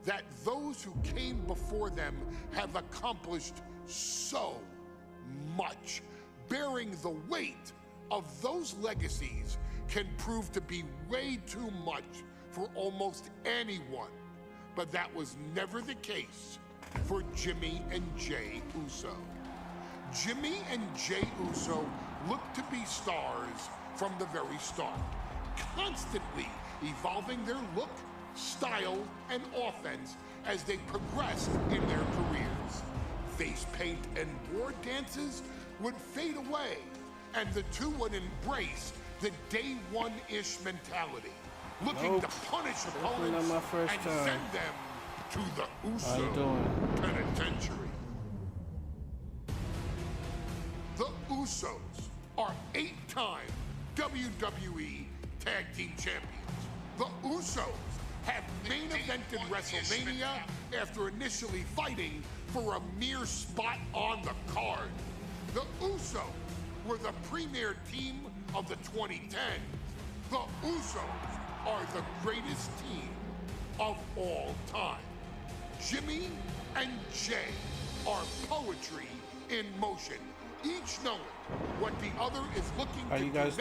that those who came before them have accomplished so much. Bearing the weight of those legacies can prove to be way too much for almost anyone. But that was never the case for Jimmy and Jey Uso. Jimmy and Jey Uso looked to be stars from the very start, constantly evolving their look, style, and offense as they progressed in their careers. Face paint and war dances would fade away, and the two would embrace the day one-ish mentality, looking to punish opponents and send them to the Uso penitentiary. The Usos are 8-time WWE Tag Team Champions. The Usos have main evented WrestleMania after initially fighting for a mere spot on the card. The Usos were the premier team of the 2010s. The Usos are the greatest team of all time. Jimmy and Jey are poetry in motion, each knowing what the other is looking to do next,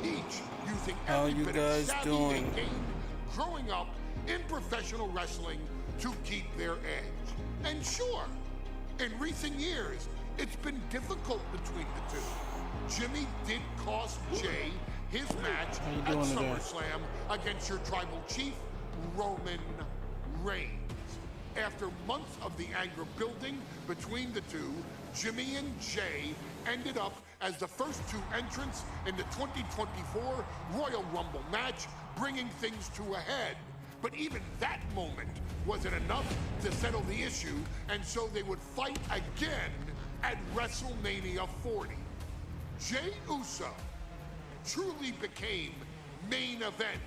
each using every bit of savvy they gained growing up in professional wrestling to keep their edge. And sure, in recent years, it's been difficult between the two. Jimmy did cost Jey his match at SummerSlam against your tribal chief, Roman Reigns. After months of the anger building between the two, Jimmy and Jey ended up as the first two entrants in the 2024 Royal Rumble match, bringing things to a head. But even that moment wasn't enough to settle the issue, and so they would fight again at WrestleMania 40. Jey Uso truly became main event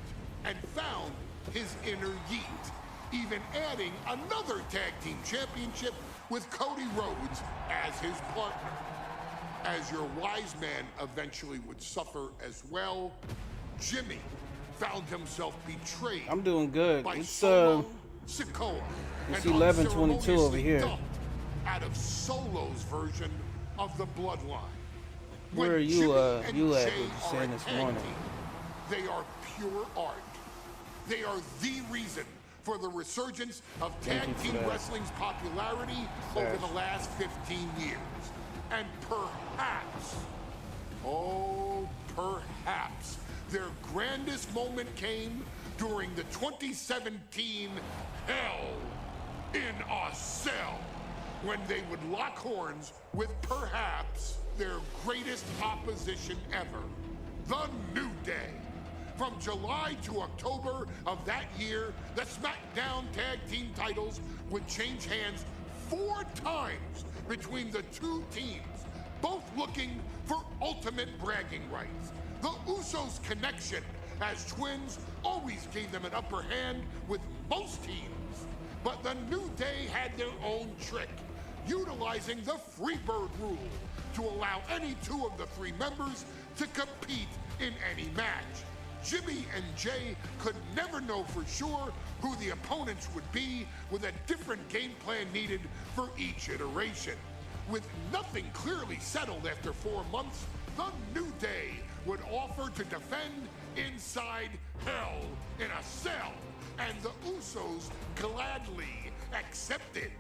and found his inner yeet, even adding another tag team championship with Cody Rhodes as his partner. As your wise man eventually would suffer as well, Jimmy found himself betrayed. I'm doing good. By It's Solo's 11:22 over here. Out of Solo's version of the bloodline. Where are you at? You saying this morning? They are pure art. They are the reason for the resurgence of tag team wrestling's popularity over the last 15 years. And perhaps, oh, perhaps, their grandest moment came during the 2017 Hell in a Cell, when they would lock horns with perhaps their greatest opposition ever, The New Day. From July to October of that year, the SmackDown Tag Team titles would change hands 4 times between the two teams, both looking for ultimate bragging rights. The Usos' connection as twins always gave them an upper hand with most teams, but the New Day had their own trick, utilizing the Freebird rule to allow any 2 of the 3 members to compete in any match. Jimmy and Jey could never know for sure who the opponents would be, with a different game plan needed for each iteration. With nothing clearly settled after 4 months, the New Day would offer to defend inside Hell in a Cell, and the Usos gladly accepted.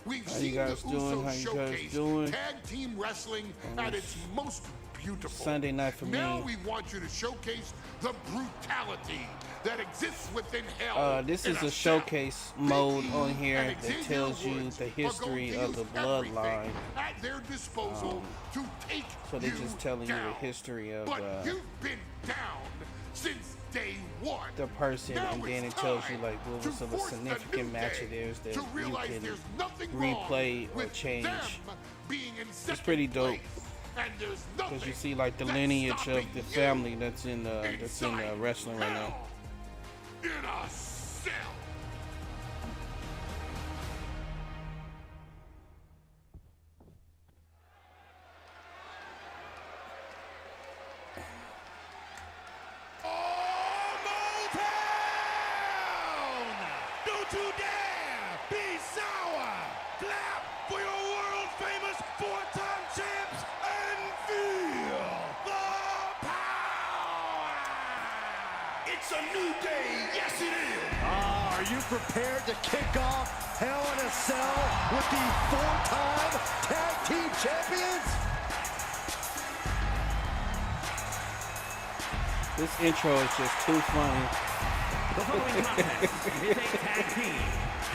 We've seen the Usos showcase tag team wrestling at its most beautiful. Sunday night for me. Now we want you to showcase the brutality that exists within Hell. This is a showcase mode on here that tells you the history of the bloodline. At their disposal to take so they're just telling you the history of you've been down since day one. The person, and then it tells you like what was some significant match of theirs that you can replay or change. It's pretty dope. Because you see like the lineage of the family that's in wrestling right now. In a cell. All Motown! Do today! New Day, yes it is! Are you prepared to kick off Hell in a Cell with the 4-time Tag Team Champions? This intro is just too funny. The following contest is a tag team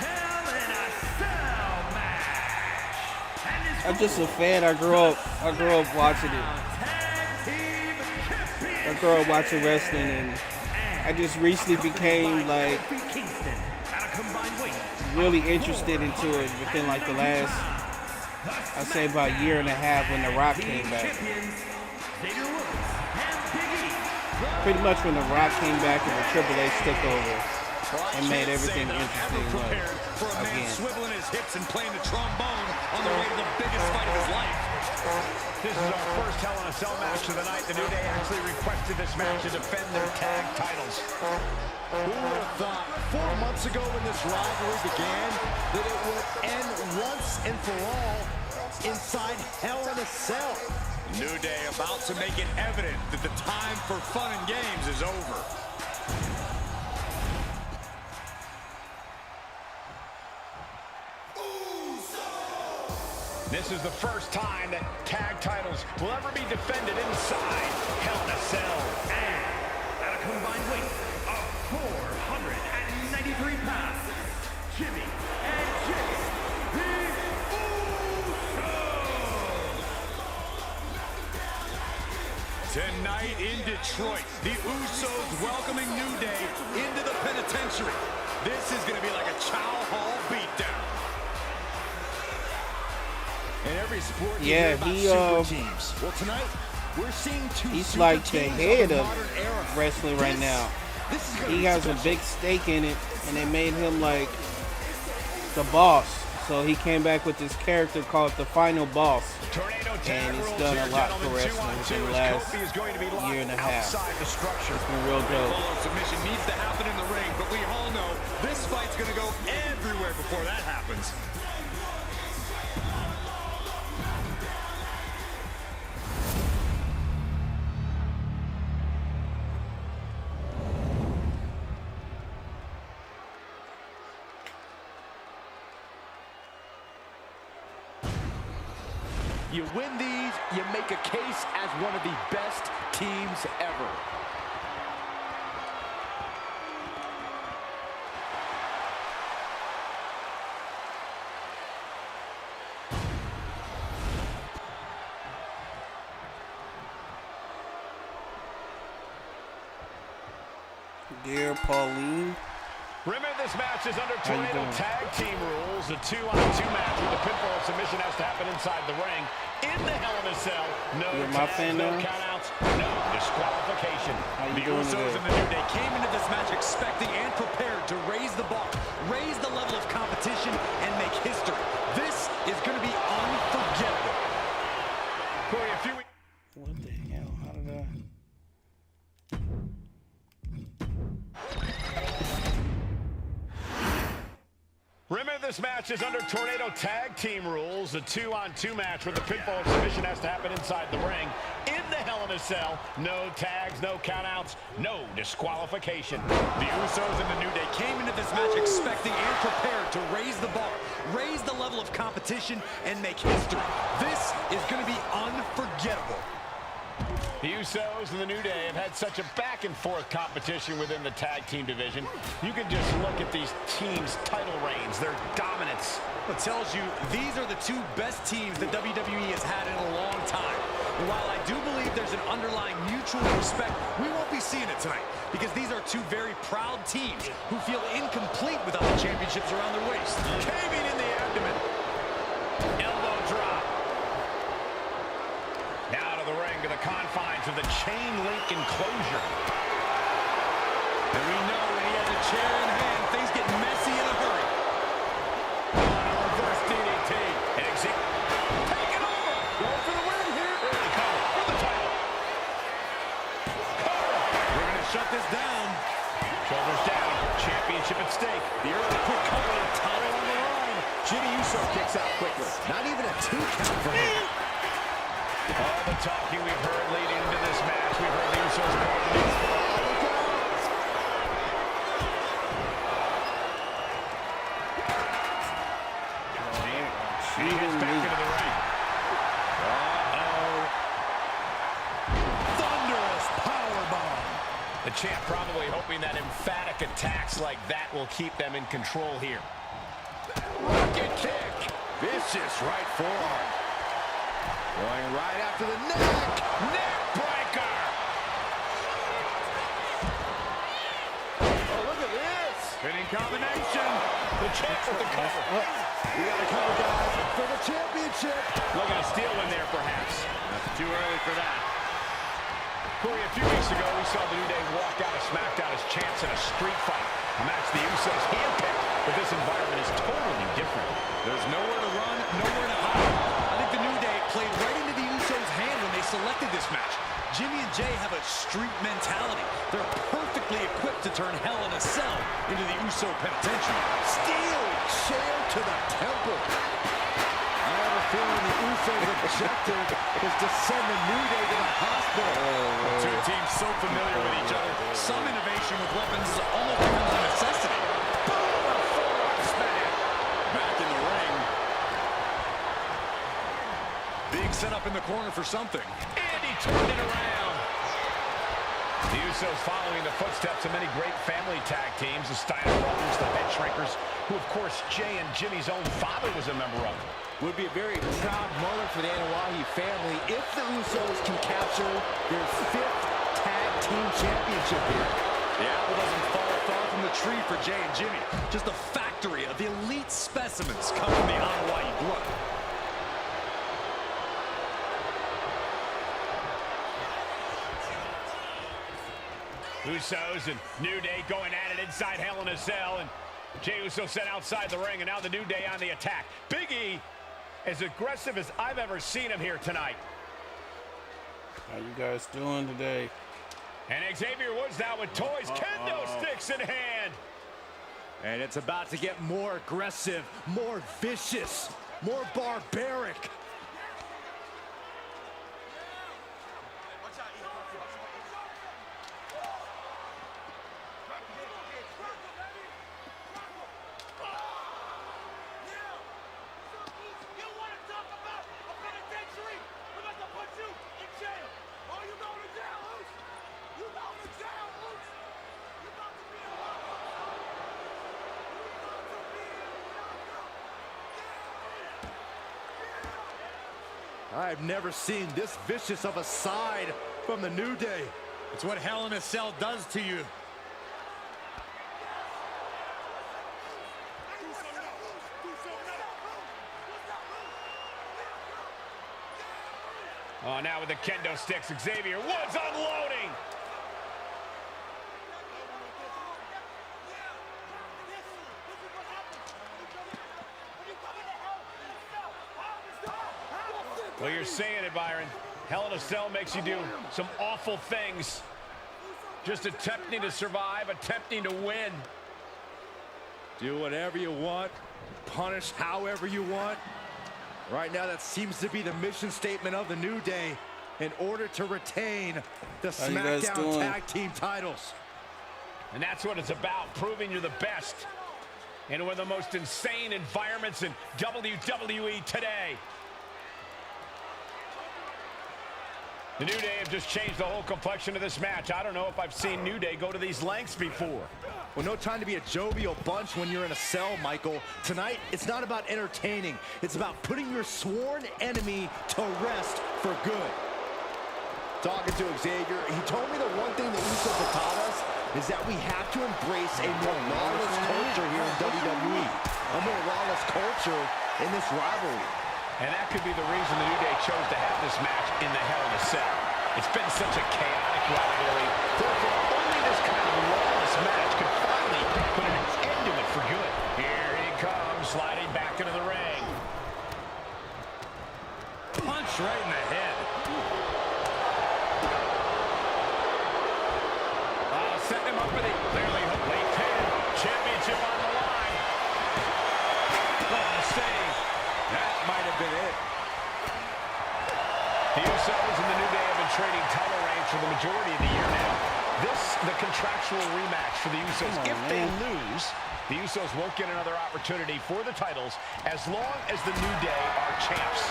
Hell in a Cell match. I'm just a fan. I grew up watching it. I grew up watching wrestling, and I just recently became like really interested into it within like the last, I'd say about a year and a half when The Rock came back. Pretty much when The Rock came back and the Triple H took over and made everything interesting again. Swiveling his hips and playing the trombone on the way to the biggest fight of his life. This is our first Hell in a Cell match of the night. The New Day actually requested this match to defend their tag titles. Who would have thought 4 months ago when this rivalry began that it would end once and for all inside Hell in a Cell? New Day about to make it evident that the time for fun and games is over. This is the first time that tag titles will ever be defended inside Hell in a Cell. And at a combined weight of 493 pounds, Jimmy and Jay, the Usos. Tonight in Detroit, the Usos welcoming New Day into the penitentiary. This is going to be like a Chow Hall beatdown. In every sport, Yeah, super teams. Well, tonight we're seeing two. He's like the head of era. wrestling right now. He has a big stake in it, and they made him like the boss. So he came back with this character called the Final Boss, and he's done a lot for wrestling within the last year and a half. It's been real dope. Submission needs to happen in the ring, but we all know this fight's going to go everywhere before that happens. You win these, you make a case as one of the best teams ever. Dear Pauline. Remember, this match is under Tornado Tag Team rules. A 2-on-2 match with the pinfall submission has to happen inside the ring. In the Hell in a Cell, no tags, no countouts, no disqualification. The Usos and the New Day came into this match expecting and prepared to raise the bar, raise the level of competition, and make history. This is going to be unforgettable. Corey, a few weeks. What the hell? How did I? Remember, this match is under Tornado Tag Team rules. A 2-on-2 match with the pinfall submission has to happen inside the ring. In the Hell in a Cell, no tags, no countouts, no disqualification. The Usos and the New Day came into this match expecting and prepared to raise the bar, raise the level of competition, and make history. This is going to be unforgettable. The Usos and the New Day have had such a back-and-forth competition within the tag team division. You can just look at these teams' title reigns, their dominance. It tells you these are the two best teams that WWE has had in a long time. And while I do believe there's an underlying mutual respect, we won't be seeing it tonight because these are two very proud teams who feel incomplete without the championships around their waist. Caving in the abdomen. Elbow drop. Now to the ring, to the confines of the chain link enclosure. And we know when he has a chair in hand, things get messy in a hurry. Reverse DDT. Taking over. Going for the win here. Early cover for the title. We're going to shut this down. Shoulders down. Championship at stake. The early quick cover. Title on the line. Jimmy Uso kicks out quickly. Not even a 2 count for him. All the talking we've heard leading into this match, we've heard the Usos call it. And he gets back into the ring. Uh-oh. Thunderous powerbomb. The champ probably hoping that emphatic attacks like that will keep them in control here. Rocket kick. Vicious right forearm. Going right after the neck. Neck breaker. Oh, look at this. Spinning combination. The champ with the cover. We got to cover, guys, for the championship. Looking to steal in there, perhaps. That's too early for that. Corey, a few weeks ago, we saw the New Day walk out of SmackDown as champs in a street fight. A match the Usos handpicked, but this environment is totally different. There's nowhere to run, nowhere to hide. I think the New Day played right into the Usos' hand when they selected this match. Jimmy and Jay have a street mentality. They're perfectly equipped to turn Hell in a Cell into the Uso penitentiary. Steel chair to the temple. I have a feeling the Usos' objective is to send the New Day to the hospital. Two teams so familiar with each other. Some innovation with weapons almost becomes a necessity. Boom! Forearm smack. Back in the ring. Being set up in the corner for something. And he turned it around. The Usos following the footsteps of many great family tag teams, the Steiner brothers, the Head Shrinkers, who, of course, Jay and Jimmy's own father was a member of. Would be a very proud moment for the Anoa'i family if the Usos can capture their 5th tag team championship here. The apple doesn't fall far from the tree for Jay and Jimmy. Just a factory of elite specimens come from the Anoa'i blood. Usos and New Day going at it inside Hell in a Cell, and Jey Uso sent outside the ring, and now the New Day on the attack. Big E, as aggressive as I've ever seen him here tonight. How you guys doing today? And Xavier Woods now with toys, kendo sticks in hand. And it's about to get more aggressive, more vicious, more barbaric. I've never seen this vicious of a side from the New Day. It's what Hell in a Cell does to you. Oh, now with the kendo sticks, Xavier Woods unloading. Well, you're saying it, Byron. Hell in a Cell makes you do some awful things. Just attempting to survive, attempting to win. Do whatever you want, punish however you want. Right now, that seems to be the mission statement of the New Day in order to retain the SmackDown Tag Team titles. And that's what it's about, proving you're the best in one of the most insane environments in WWE today. The New Day have just changed the whole complexion of this match. I don't know if I've seen New Day go to these lengths before. Well, no time to be a jovial bunch when you're in a cell, Michael. Tonight, it's not about entertaining. It's about putting your sworn enemy to rest for good. Talking to Xavier, he told me the one thing the Usos have taught us is that we have to embrace a more lawless culture here in WWE. A more lawless culture in this rivalry. And that could be the reason the New Day chose to have this match in the Hell in a Cell. It's been such a chaotic rivalry. Therefore, only this kind of lawless match could finally put an end to it for good. Here he comes, sliding back into the ring. Punch right in the head. Setting him up for the clearly late pin. Championship on the line. Oh, save. That might have been it. The Usos and the New Day have been trading title reigns for the majority of the year now. The contractual rematch for the Usos. Come on, if they man. lose, the Usos won't get another opportunity for the titles as long as the New Day are champs.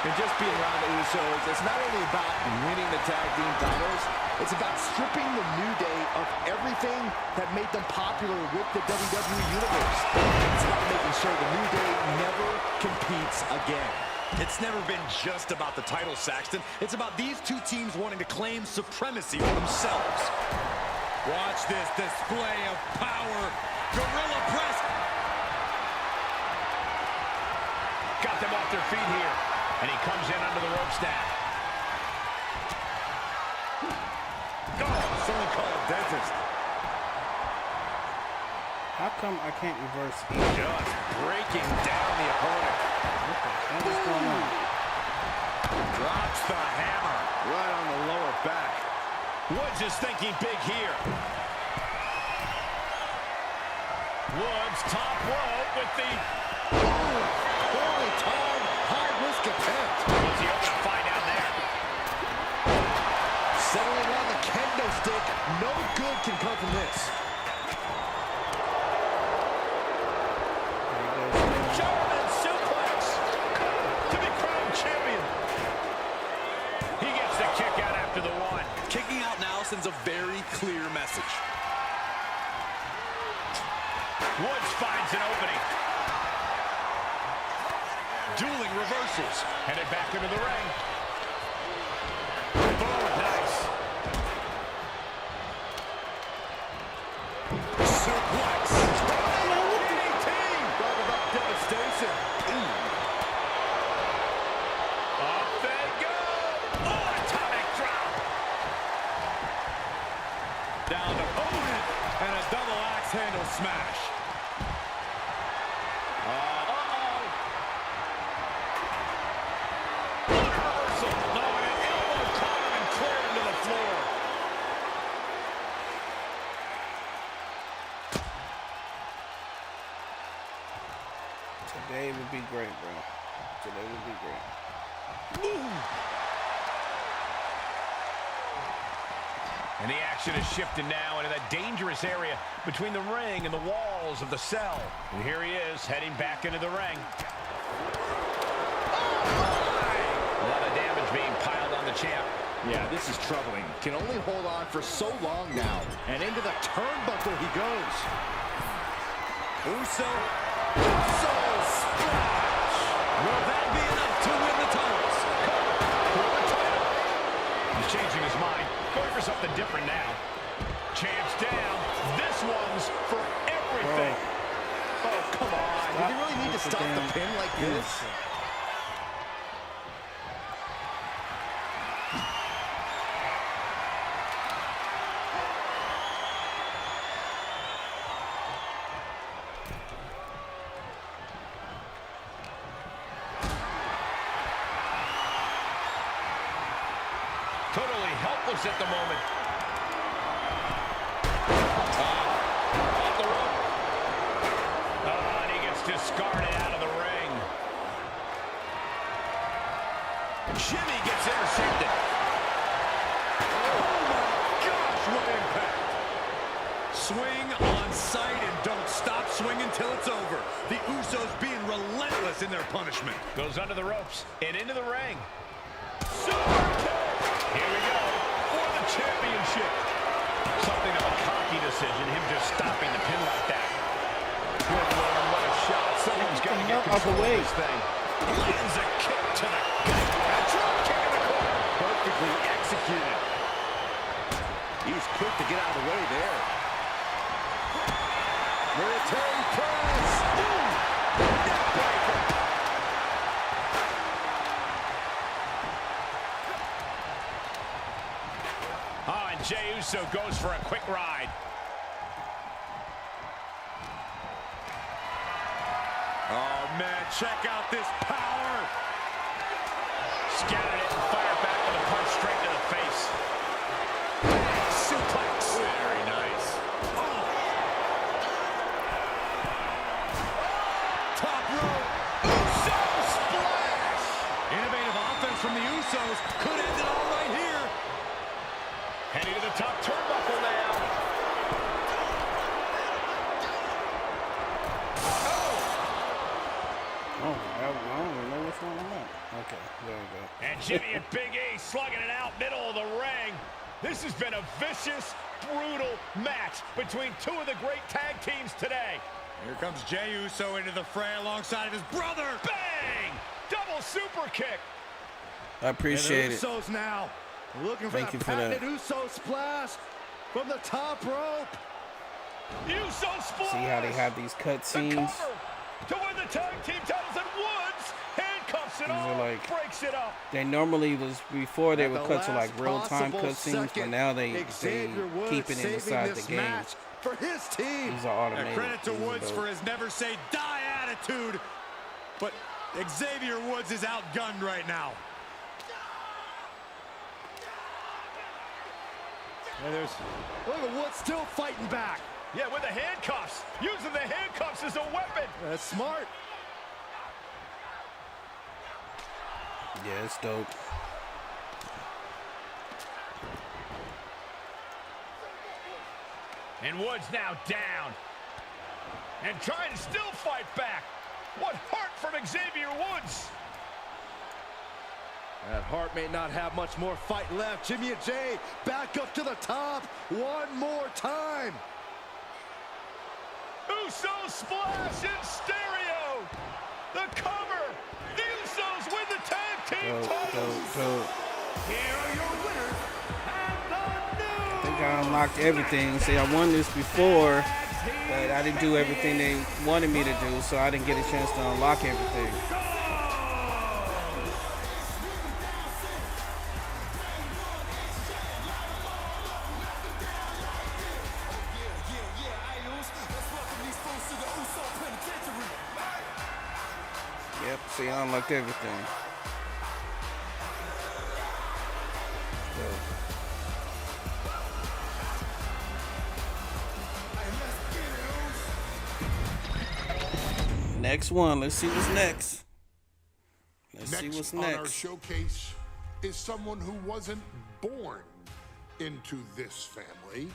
And just being around the Usos, it's not only about winning the tag team titles, it's about stripping the New Day of everything that made them popular with the WWE Universe. It's about making sure the New Day never competes again. It's never been just about the title, Saxton. It's about these two teams wanting to claim supremacy for themselves. Watch this display of power. Gorilla press. Got them off their feet here. And he comes in under the ropes now. Go! Someone call a dentist. How come I can't reverse E? Just breaking down the opponent. What's going on? Drops the hammer. Right on the lower back. Woods is thinking big here. Woods top rope with the... Holy time, high-risk attempt. What's he open to find down there? Settling on the kendo stick. No good can come from this. German suplex to be crowned champion. He gets the kick out after the one. Kicking out now sends a very clear message. Woods finds an opening. Dueling reversals. Headed back into the ring. Boom, nice. Suplex. DDT. Talk about devastation. Up they go. Oh, atomic drop. Down to opponent. And a double axe handle smash. Today would be great, bro. Today would be great. And the action is shifted now into that dangerous area between the ring and the walls of the cell. And here he is, heading back into the ring. A lot of damage being piled on the champ. Yeah, this is troubling. Can only hold on for so long now. And into the turnbuckle he goes. Uso splash. Will that be enough to win the titles? He's changing his mind. Going for something different now. Champ's down. This one's for everything. Oh, come on. Did you really need to stop the pin like this? Totally helpless at the moment. Off the rope. And he gets discarded out of the ring. Jimmy gets intercepted. Oh my gosh, what impact. Swing on sight and don't stop swinging till it's over. The Usos being relentless in their punishment. Goes under the ropes and into the ring. Super kick. Here we go for the championship. Something of a cocky decision, him just stopping the pin like that. Good Lord, what a shot. Someone's got to get control of this thing. Lands a kick to the gut. A drop kick in the corner. Perfectly executed. He's quick to get out of the way there. Military press. Neckbreaker. Jey Uso goes for a quick ride. Oh, man, check out this power. Scattered it and fired back with a punch straight to the face. Suplex. Very nice. Oh. Top rope. Uso splash. Innovative offense from the Usos. Could end it all right here. Heading to the top turnbuckle now. Oh, I don't even know which one I'm at. Okay, there we go. And Jimmy and Big E slugging it out middle of the ring. This has been a vicious, brutal match between two of the great tag teams today. Here comes Jey Uso into the fray alongside of his brother. Bang! Double super kick. I appreciate it. Usos now looking for Thank you that for that. patented Uso splash from the top rope. Uso splash. See how they have these cut The scenes? cover to win the tag team titles, and Woods handcuffs it These are all, like- breaks it up. They normally was before they At would the cut to like last real-time possible cutscenes, but second, now they Xavier Woods keep it saving inside this the game. match for his team. These are automated. And credit to These are Woods dope. for his never say die attitude. But Xavier Woods is outgunned right now. And look at Woods still fighting back. Yeah, with the handcuffs. Using the handcuffs as a weapon. That's smart. Yeah, it's dope. And Woods now down. And trying to still fight back. What heart from Xavier Woods. That Hart may not have much more fight left. Jimmy and Jey back up to the top one more time. Uso splash in stereo. The cover. The Usos win the tag team Dope, titles. dope. Here are your winners, and the new I think I unlocked everything. See, I won this before, but I didn't do everything they wanted me to do, so I didn't get a chance to unlock everything. Yep, see, I unlocked everything. Next one, let's see what's next. Let's see what's on our next. showcase is someone who wasn't born into this family,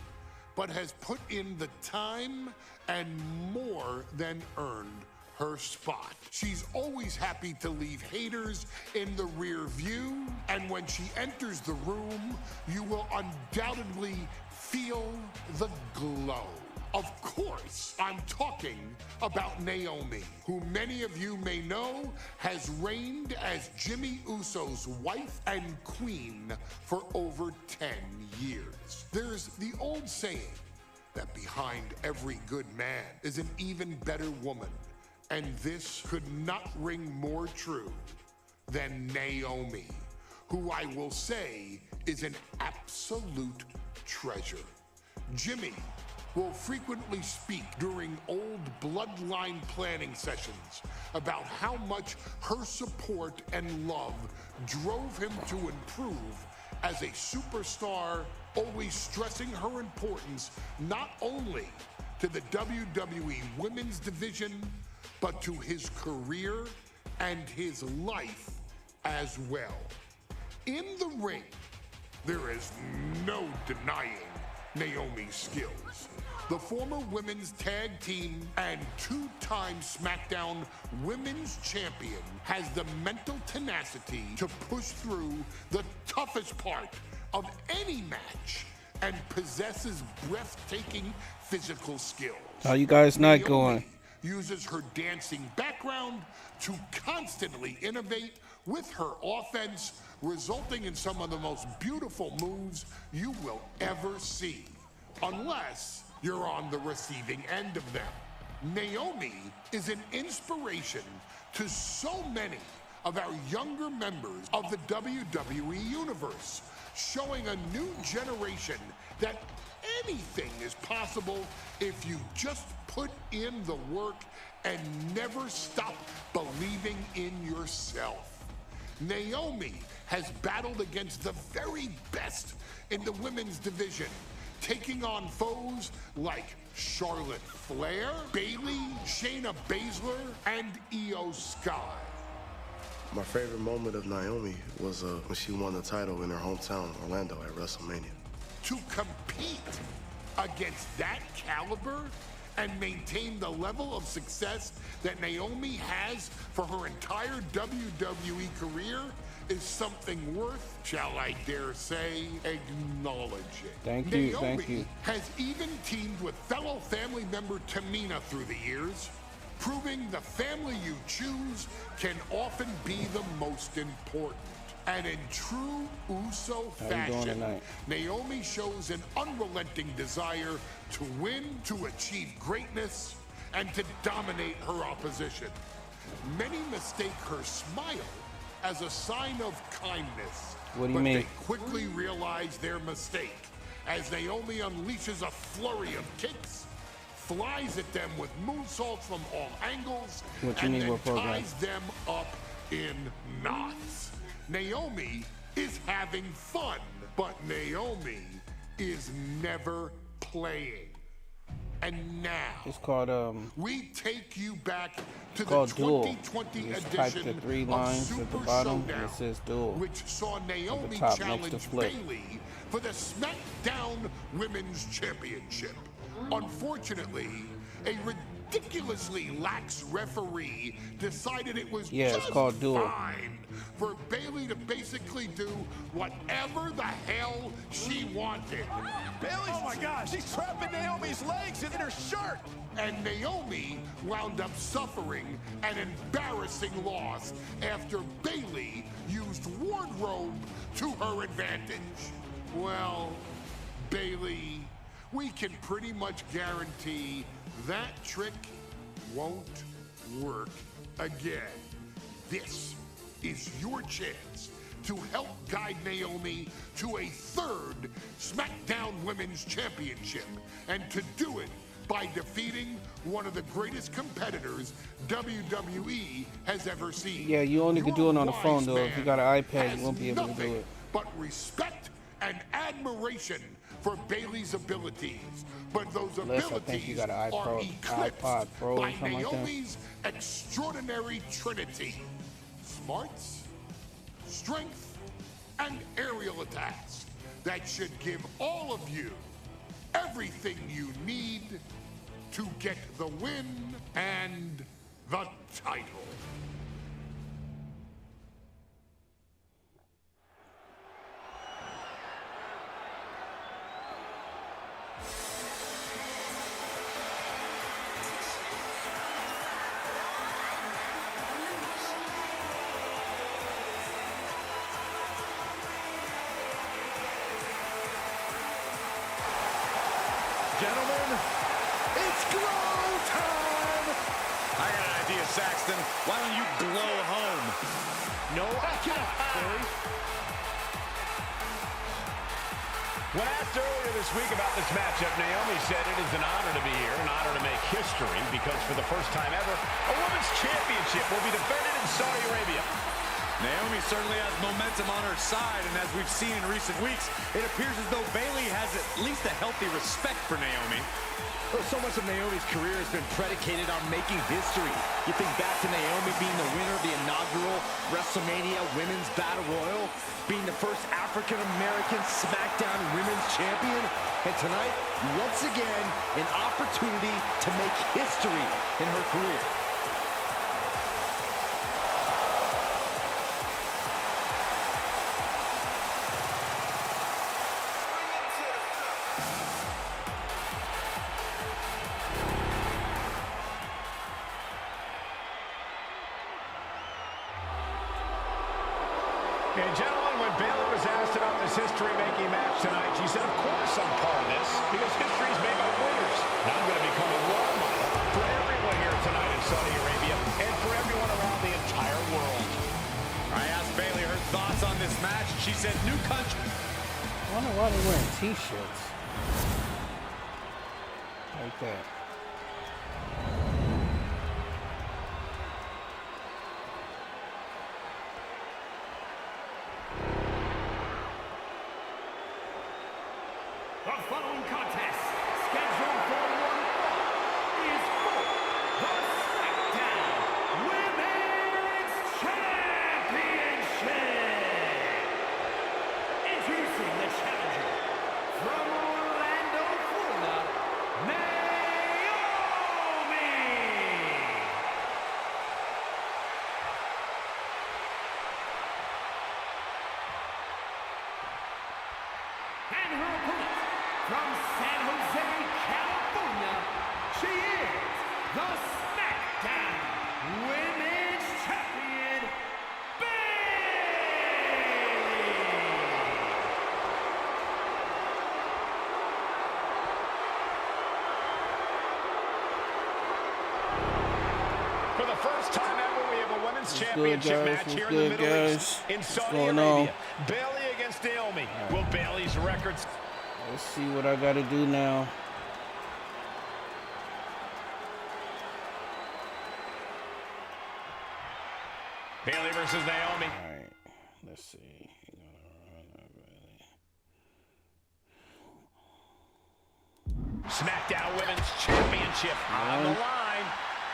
but has put in the time and more than earned her spot. She's always happy to leave haters in the rear view, and when she enters the room, you will undoubtedly feel the glow. Of course, I'm talking about Naomi, who many of you may know has reigned as Jimmy Uso's wife and queen for over 10 years. There's the old saying that behind every good man is an even better woman, and this could not ring more true than Naomi, who I will say is an absolute treasure. Jimmy will frequently speak during old bloodline planning sessions about how much her support and love drove him to improve as a superstar, always stressing her importance not only to the WWE Women's Division, but to his career and his life as well. In the ring, there is no denying Naomi's skills. The former women's tag team and two-time SmackDown Women's Champion has the mental tenacity to push through the toughest part of any match and possesses breathtaking physical skills. How you guys not Naomi going? uses her dancing background to constantly innovate with her offense, resulting in some of the most beautiful moves you will ever see, unless you're on the receiving end of them. Naomi is an inspiration to so many of our younger members of the WWE Universe, showing a new generation that anything is possible if you just put in the work and never stop believing in yourself. Naomi has battled against the very best in the women's division, taking on foes like Charlotte Flair, Bayley, Shayna Baszler, and Io Sky. My favorite moment of Naomi was when she won the title in her hometown, Orlando, at WrestleMania. To compete against that caliber and maintain the level of success that Naomi has for her entire WWE career is something worth, shall I dare say, acknowledging. Thank you, Naomi thank you. has even teamed with fellow family member Tamina through the years, proving the family you choose can often be the most important. And in true Uso fashion, Naomi shows an unrelenting desire to win, to achieve greatness, and to dominate her opposition. Many mistake her smile as a sign of kindness. What do you mean? They quickly realize their mistake as Naomi unleashes a flurry of kicks, flies at them with moonsaults from all angles, and then ties them up in knots. Naomi is having fun, but Naomi is never playing. And now, it's called we take you back to the Duel. 2020 Just edition type the 3 lines Super at the bottom Showdown, and it says Duel. which saw Naomi top challenge next to Flip. Bayley for the SmackDown Women's Championship. Unfortunately, a ridiculously lax referee decided it was it's called Duel. fine for Bayley to basically do whatever the hell she wanted. Bayley, oh my gosh, she's trapping Naomi's legs in her shirt. And Naomi wound up suffering an embarrassing loss after Bayley used wardrobe to her advantage. Well, Bayley, we can pretty much guarantee that trick won't work again. This is your chance to help guide Naomi to a third SmackDown Women's Championship, and to do it by defeating one of the greatest competitors WWE has ever seen. Yeah, you only can do it on the phone though. If you got an iPad, you won't be able to do it. But respect and admiration for Bayley's abilities. But those abilities are eclipsed by Naomi's extraordinary trinity: smarts, strength, and aerial attacks that should give all of you everything you need to get the win and the title. Gentlemen, it's glow time! I got an idea, Saxton. Why don't you glow home? No, get up, Corey. When asked earlier this week about this matchup, Naomi said it is an honor to be here, an honor to make history, because for the first time ever, a women's championship will be defended in Saudi Arabia. Naomi certainly has momentum on her side, and as we've seen in recent weeks, it appears as though Bayley has at least a healthy respect for Naomi. Well, so much of Naomi's career has been predicated on making history. You think back to Naomi being the winner of the inaugural WrestleMania Women's Battle Royal, being the first African-American SmackDown Women's Champion, and tonight, once again, an opportunity to make history in her career. And gentlemen, when Bayley was asked about this history-making match tonight, she said, of course I'm part of this, because history is made by winners. Now I'm going to become a role model for everyone here tonight in Saudi Arabia, and for everyone around the entire world. I asked Bayley her thoughts on this match. She said, new country. I wonder why they're wearing t-shirts like that. The following contest, scheduled for one fall, is for the SmackDown Women's Championship. Introducing the challenger from Orlando, Florida, Naomi. the SmackDown Women's Champion, For the first time ever, we have a women's championship good, match guys? here What's in the good, Middle guys? East in Saudi What's going Arabia. on? Bayley against Naomi. Will Bayley's records? Let's see what I gotta do now. Bayley versus Naomi. All right, let's see. SmackDown Women's Championship on the line.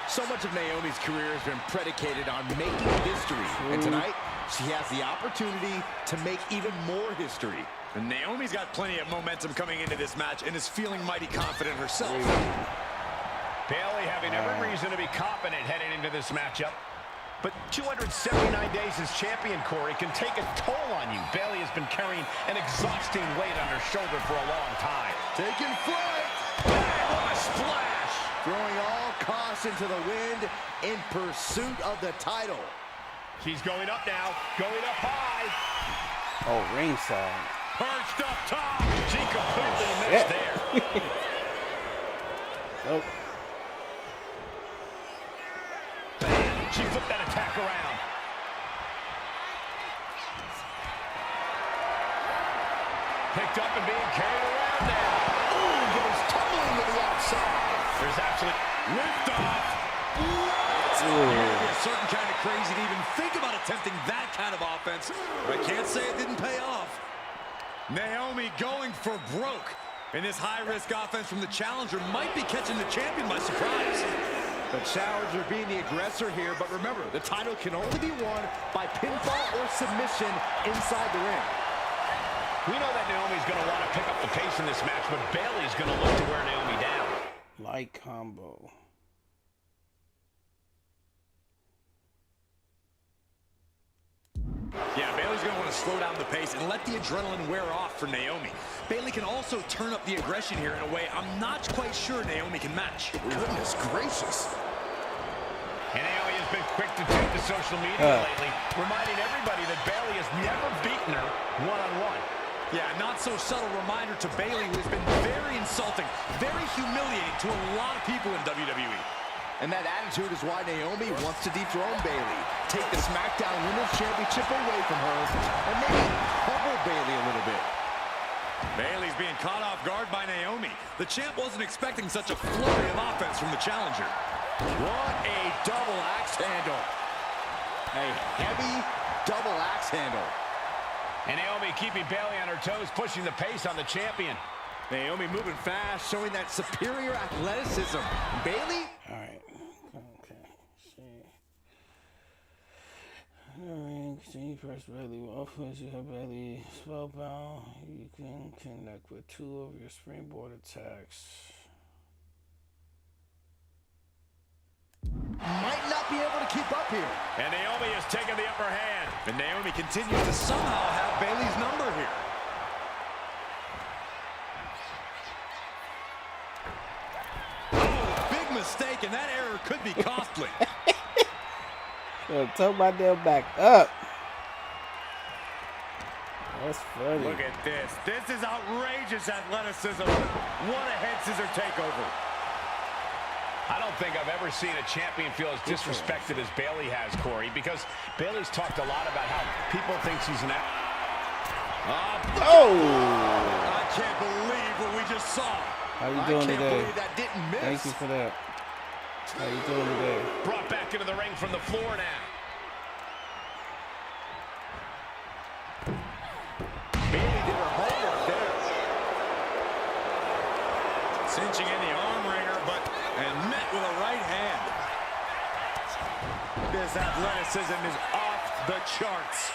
So much of Naomi's career has been predicated on making history. And tonight, she has the opportunity to make even more history. And Naomi's got plenty of momentum coming into this match and is feeling mighty confident herself. Bayley having every reason to be confident heading into this matchup. But 279 days as champion, Corey, can take a toll on you. Bayley has been carrying an exhausting weight on her shoulder for a long time. Taking flight. Bang, what a splash! Throwing all caution to the wind in pursuit of the title. She's going up now, going up high. Oh, ringside. Perched up top. She completely missed there. Oh. She flipped that attack around. Picked up and being carried around now. Ooh, goes tumbling to the outside. There's absolute lift off. You'd be a certain kind of crazy to even think about attempting that kind of offense. But I can't say it didn't pay off. Naomi going for broke. And this high-risk offense from the challenger might be catching the champion by surprise. The challenger being the aggressor here, but remember, the title can only be won by pinfall or submission inside the ring. We know that Naomi's going to want to pick up the pace in this match, but Bayley's going to look to wear Naomi down. Light combo. Yeah, Bayley's going to want to slow down the pace and let the adrenaline wear off for Naomi. Bayley can also turn up the aggression here in a way I'm not quite sure Naomi can match. Goodness gracious. And Naomi has been quick to take to social media lately, reminding everybody that Bayley has never beaten her one-on-one. Yeah, not so subtle reminder to Bayley, who has been very insulting, very humiliating to a lot of people in WWE. And that attitude is why Naomi wants to dethrone Bayley, take the SmackDown Women's Championship away from her, and maybe humble Bayley a little bit. Bayley's being caught off guard by Naomi. The champ wasn't expecting such a flurry of offense from the challenger. What a double axe handle. A heavy double axe handle. And Naomi keeping Bayley on her toes, pushing the pace on the champion. Naomi moving fast, showing that superior athleticism. Bayley? All right. Okay. See. All right. Continue press Bayley with offense. You have Bayley spellbound. You can connect with 2 of your springboard attacks. Might not be able to keep up here. And Naomi has taken the upper hand. And Naomi continues to somehow have Bayley's number here. Oh, big mistake, and that error could be costly. Tuck my damn back up. That's funny. Look at this. This is outrageous athleticism. What a head scissor takeover. I don't think I've ever seen a champion feel as disrespected as Bayley has, Corey, because Bayley's talked a lot about how people think she's an I can't believe what we just saw. How you doing I can't today? believe that didn't miss. Thank you for that. How you doing today? brought back into the ring from the floor now. Bayley did her homework there. Cinching in the arm wringer, and met with a right hand. This athleticism is off the charts.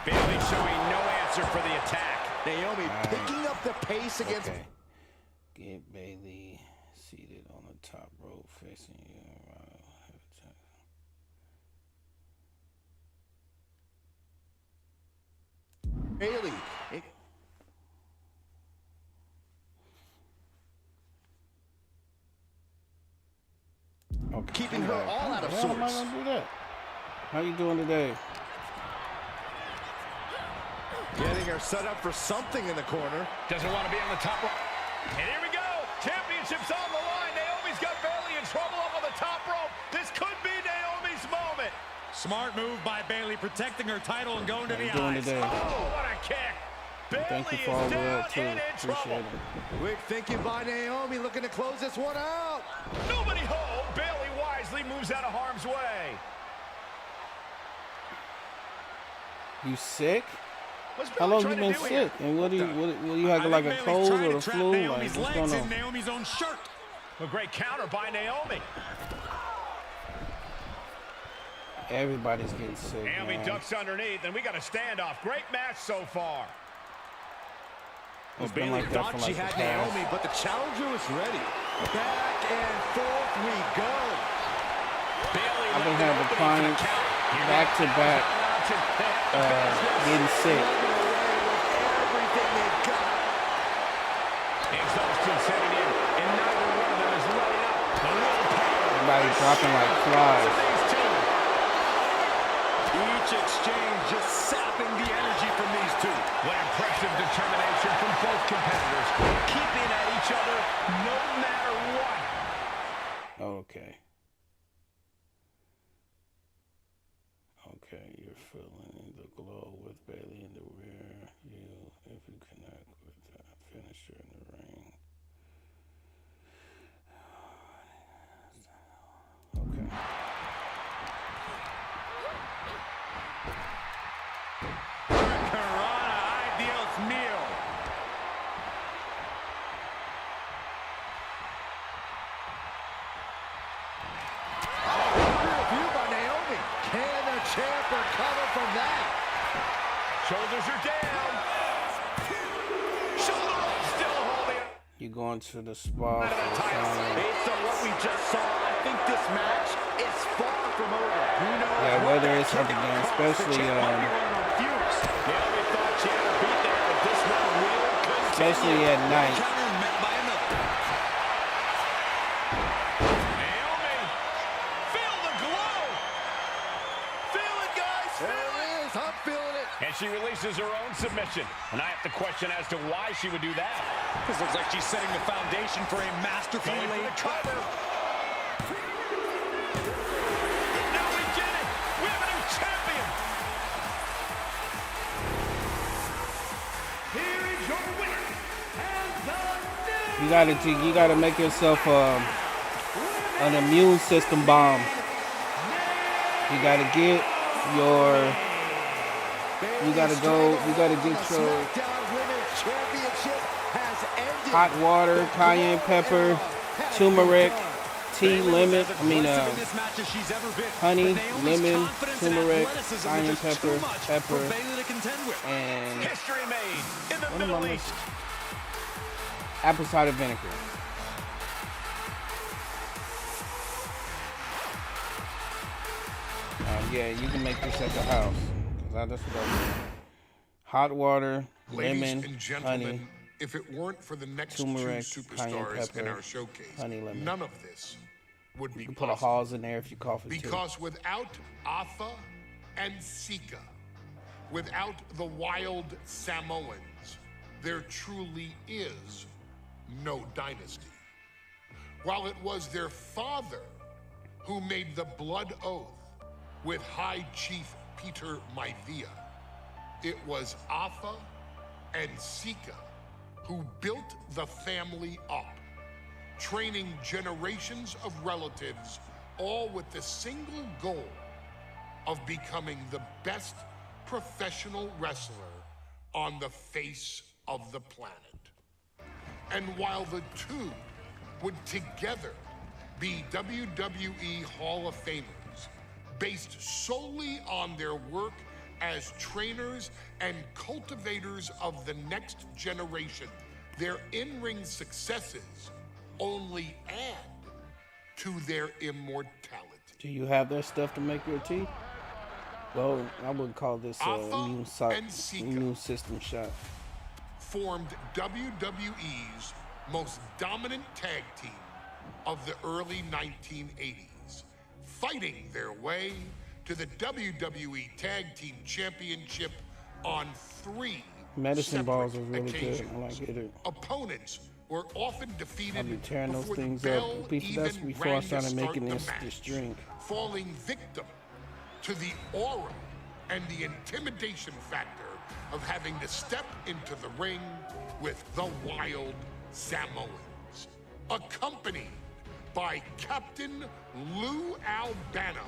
Bayley showing no answer for the attack. Naomi picking up the pace against... Okay. Get Bayley seated on the top rope facing you. Bayley. keeping her all out of sorts. How am I gonna do that? How you doing today? Getting her set up for something in the corner. Doesn't want to be on the top rope. And here we go. Championship's on the line. Naomi's got Bayley in trouble up on the top rope. This could be Naomi's moment. Smart move by Bayley, protecting her title and going to the eyes. Today? Oh, what a kick. Thank you Bayley for all is the down help, too. and in Appreciate trouble. it. Quick thinking by Naomi, looking to close this one out. Nobody home. Bayley wisely moves out of harm's way. You sick? What's How Bayley long you trying to been do sick? here? And what you have like a cold or the flu? Like, Naomi's what's legs going in on? Naomi's own shirt. A great counter by Naomi. Everybody's getting sick. Naomi man. ducks underneath, and we got a standoff. Great match so far. It's been Bayley like that thought for she like had the past. Naomi, but the challenger was ready. Back and forth we go. Bayley I've been left having it open clients for the count. back to back getting sick. Everything they've got. Exhaustion setting in, and neither one of them is letting up. The willpower. Everybody dropping like flies. These two. Each exchange just sapping the energy from these two. What impressive determination from both competitors, keeping at each other no matter what. Okay. Okay, you're feeling the glow with Bayley in the rear. If you connect with that finisher in the ring. Okay. Corona Ideals meal. Review by Naomi. Can the champ recover from that? Shoulders are down. Shoulder up, still holding. You going to the spa Out of the for title. some- Based on what we just saw, I think this match is far from over. Who knows? Yeah, what whether that it's up kickout again, costs the especially champ. Might be running on fumes. Naomi thought she had her beat there, but this one will continue. especially at night. Counter met by another. Naomi, feel the glow. Feel it, guys. There Feel it. it is. I'm feeling it. And she releases her own submission. And I have to question as to why she would do that. This looks like she's setting the foundation for a masterfully Going for laid the cover. Now we get it. We have a new champion. Here is your winner, and the You gotta make yourself an immune system bomb. You gotta get your. You gotta get your SmackDown Women's Championship has ended. hot water, cayenne pepper, turmeric, tea, lemon. I mean, honey, lemon, turmeric, cayenne pepper, and History made in the what am I Middle missing? East. Apple cider vinegar. Yeah, you can make this at the house. 'Cause that's what I do. Hot water, Ladies lemon, and gentlemen, honey. if it weren't for the next turmeric, two cayenne superstars in pepper, our showcase, honey, lemon. none of this would be You can put a possible. Halls in there if you cough it too. Because without Atha and Sika, without the wild Samoans, there truly is no dynasty. While it was their father who made the blood oath with High Chief Peter Maivia, it was Atha and Sika who built the family up, training generations of relatives, all with the single goal of becoming the best professional wrestler on the face of the planet. And while the two would together be WWE Hall of Famers, based solely on their work as trainers and cultivators of the next generation, their in-ring successes only add to their immortality. Do you have that stuff to make your tea? Well, I would call this Atha and Sika immune system shot. formed WWE's most dominant tag team of the early 1980s. fighting their way to the WWE Tag Team Championship on 3 Medicine balls are separate really good. occasions. I like it. Opponents were often defeated I'll be tearing those before the things bell up. That's even before I rang to started start making the this match, drink. falling victim to the aura and the intimidation factor of having to step into the ring with the Wild Samoans, accompanied by Captain Lou Albano.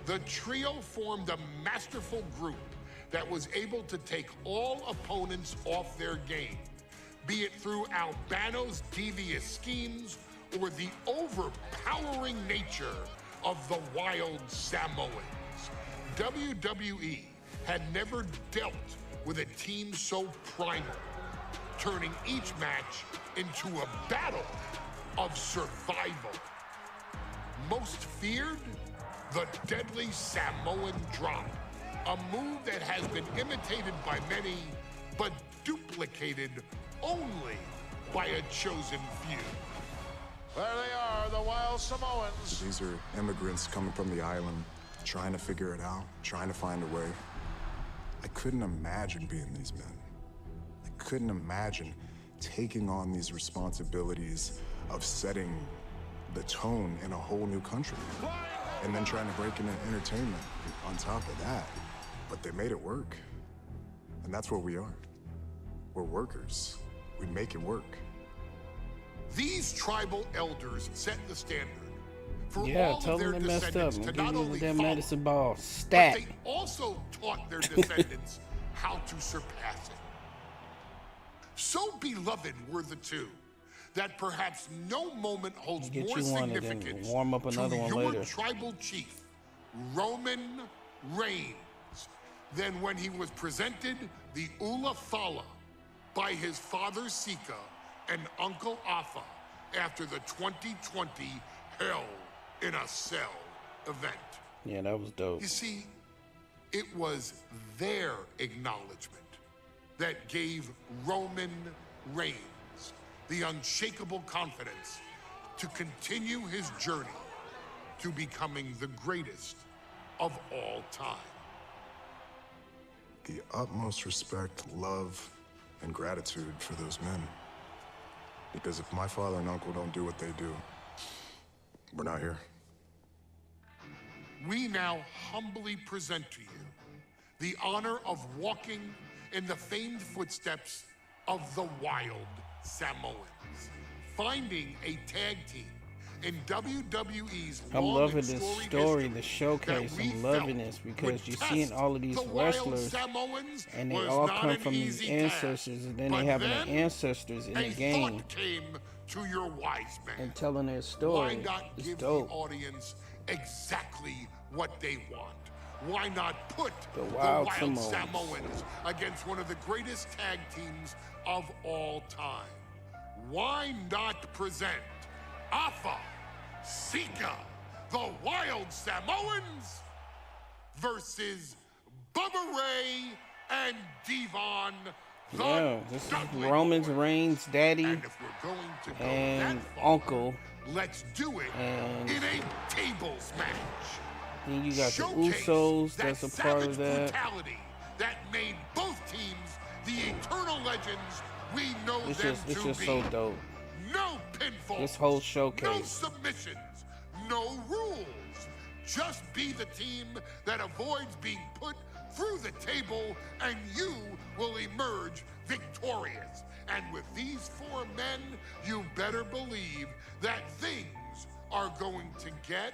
The trio formed a masterful group that was able to take all opponents off their game, be it through Albano's devious schemes or the overpowering nature of the Wild Samoans. WWE had never dealt with a team so primal, turning each match into a battle of survival. Most feared, the deadly Samoan drop, a move that has been imitated by many, but duplicated only by a chosen few. There they are, the Wild Samoans. These are immigrants coming from the island, trying to figure it out, trying to find a way. I couldn't imagine being these men. I couldn't imagine taking on these responsibilities of setting the tone in a whole new country. And then trying to break into entertainment on top of that. But they made it work. And that's what we are. We're workers. We make it work. These tribal elders set the standard for Yeah, all tell of their them they messed up descendants and to give not you only that follow, medicine ball but stat. they also taught their descendants how to surpass it. So beloved were the two that perhaps no moment holds Get more you one and then significance warm up another to one your later. tribal chief, Roman Reigns, than when he was presented the Ula Fala by his father Sika and Uncle Afa after the 2020 Hell in a Cell event. Yeah, that was dope. You see, it was their acknowledgement that gave Roman Reigns the unshakable confidence to continue his journey to becoming the greatest of all time. The utmost respect, love, and gratitude for those men. Because if my father and uncle don't do what they do, we're not here. We now humbly present to you the honor of walking in the famed footsteps of the Wild Samoans, finding a tag team in WWE's I'm long loving and this storied story, history the showcase. that we I'm loving felt this because would you're test seeing all of these the Wild wrestlers, Samoans and they was all not come an from these easy ancestors, task. and then But they have then their ancestors in the a game thought came to your wise man. and telling their Why story. not It's give dope. the audience exactly what they want? Why not put The Wild Samoans Samoans against one of the greatest tag teams of all time? Why not present Afa, Sika, the Wild Samoans versus Bubba Ray and Devon the Yeah, this is Dudley Roman Boys. Reigns' daddy And if we're going to go and that far, uncle. let's do it And in a tables match. Then you got the Showcase Usos that that's a part savage of that. brutality that made both teams the eternal legends we know It's them just to be. so dope. No pinfalls. This whole No showcase. submissions. No rules. Just be the team that avoids being put through the table, and you will emerge victorious. And with these four men, you better believe that things are going to get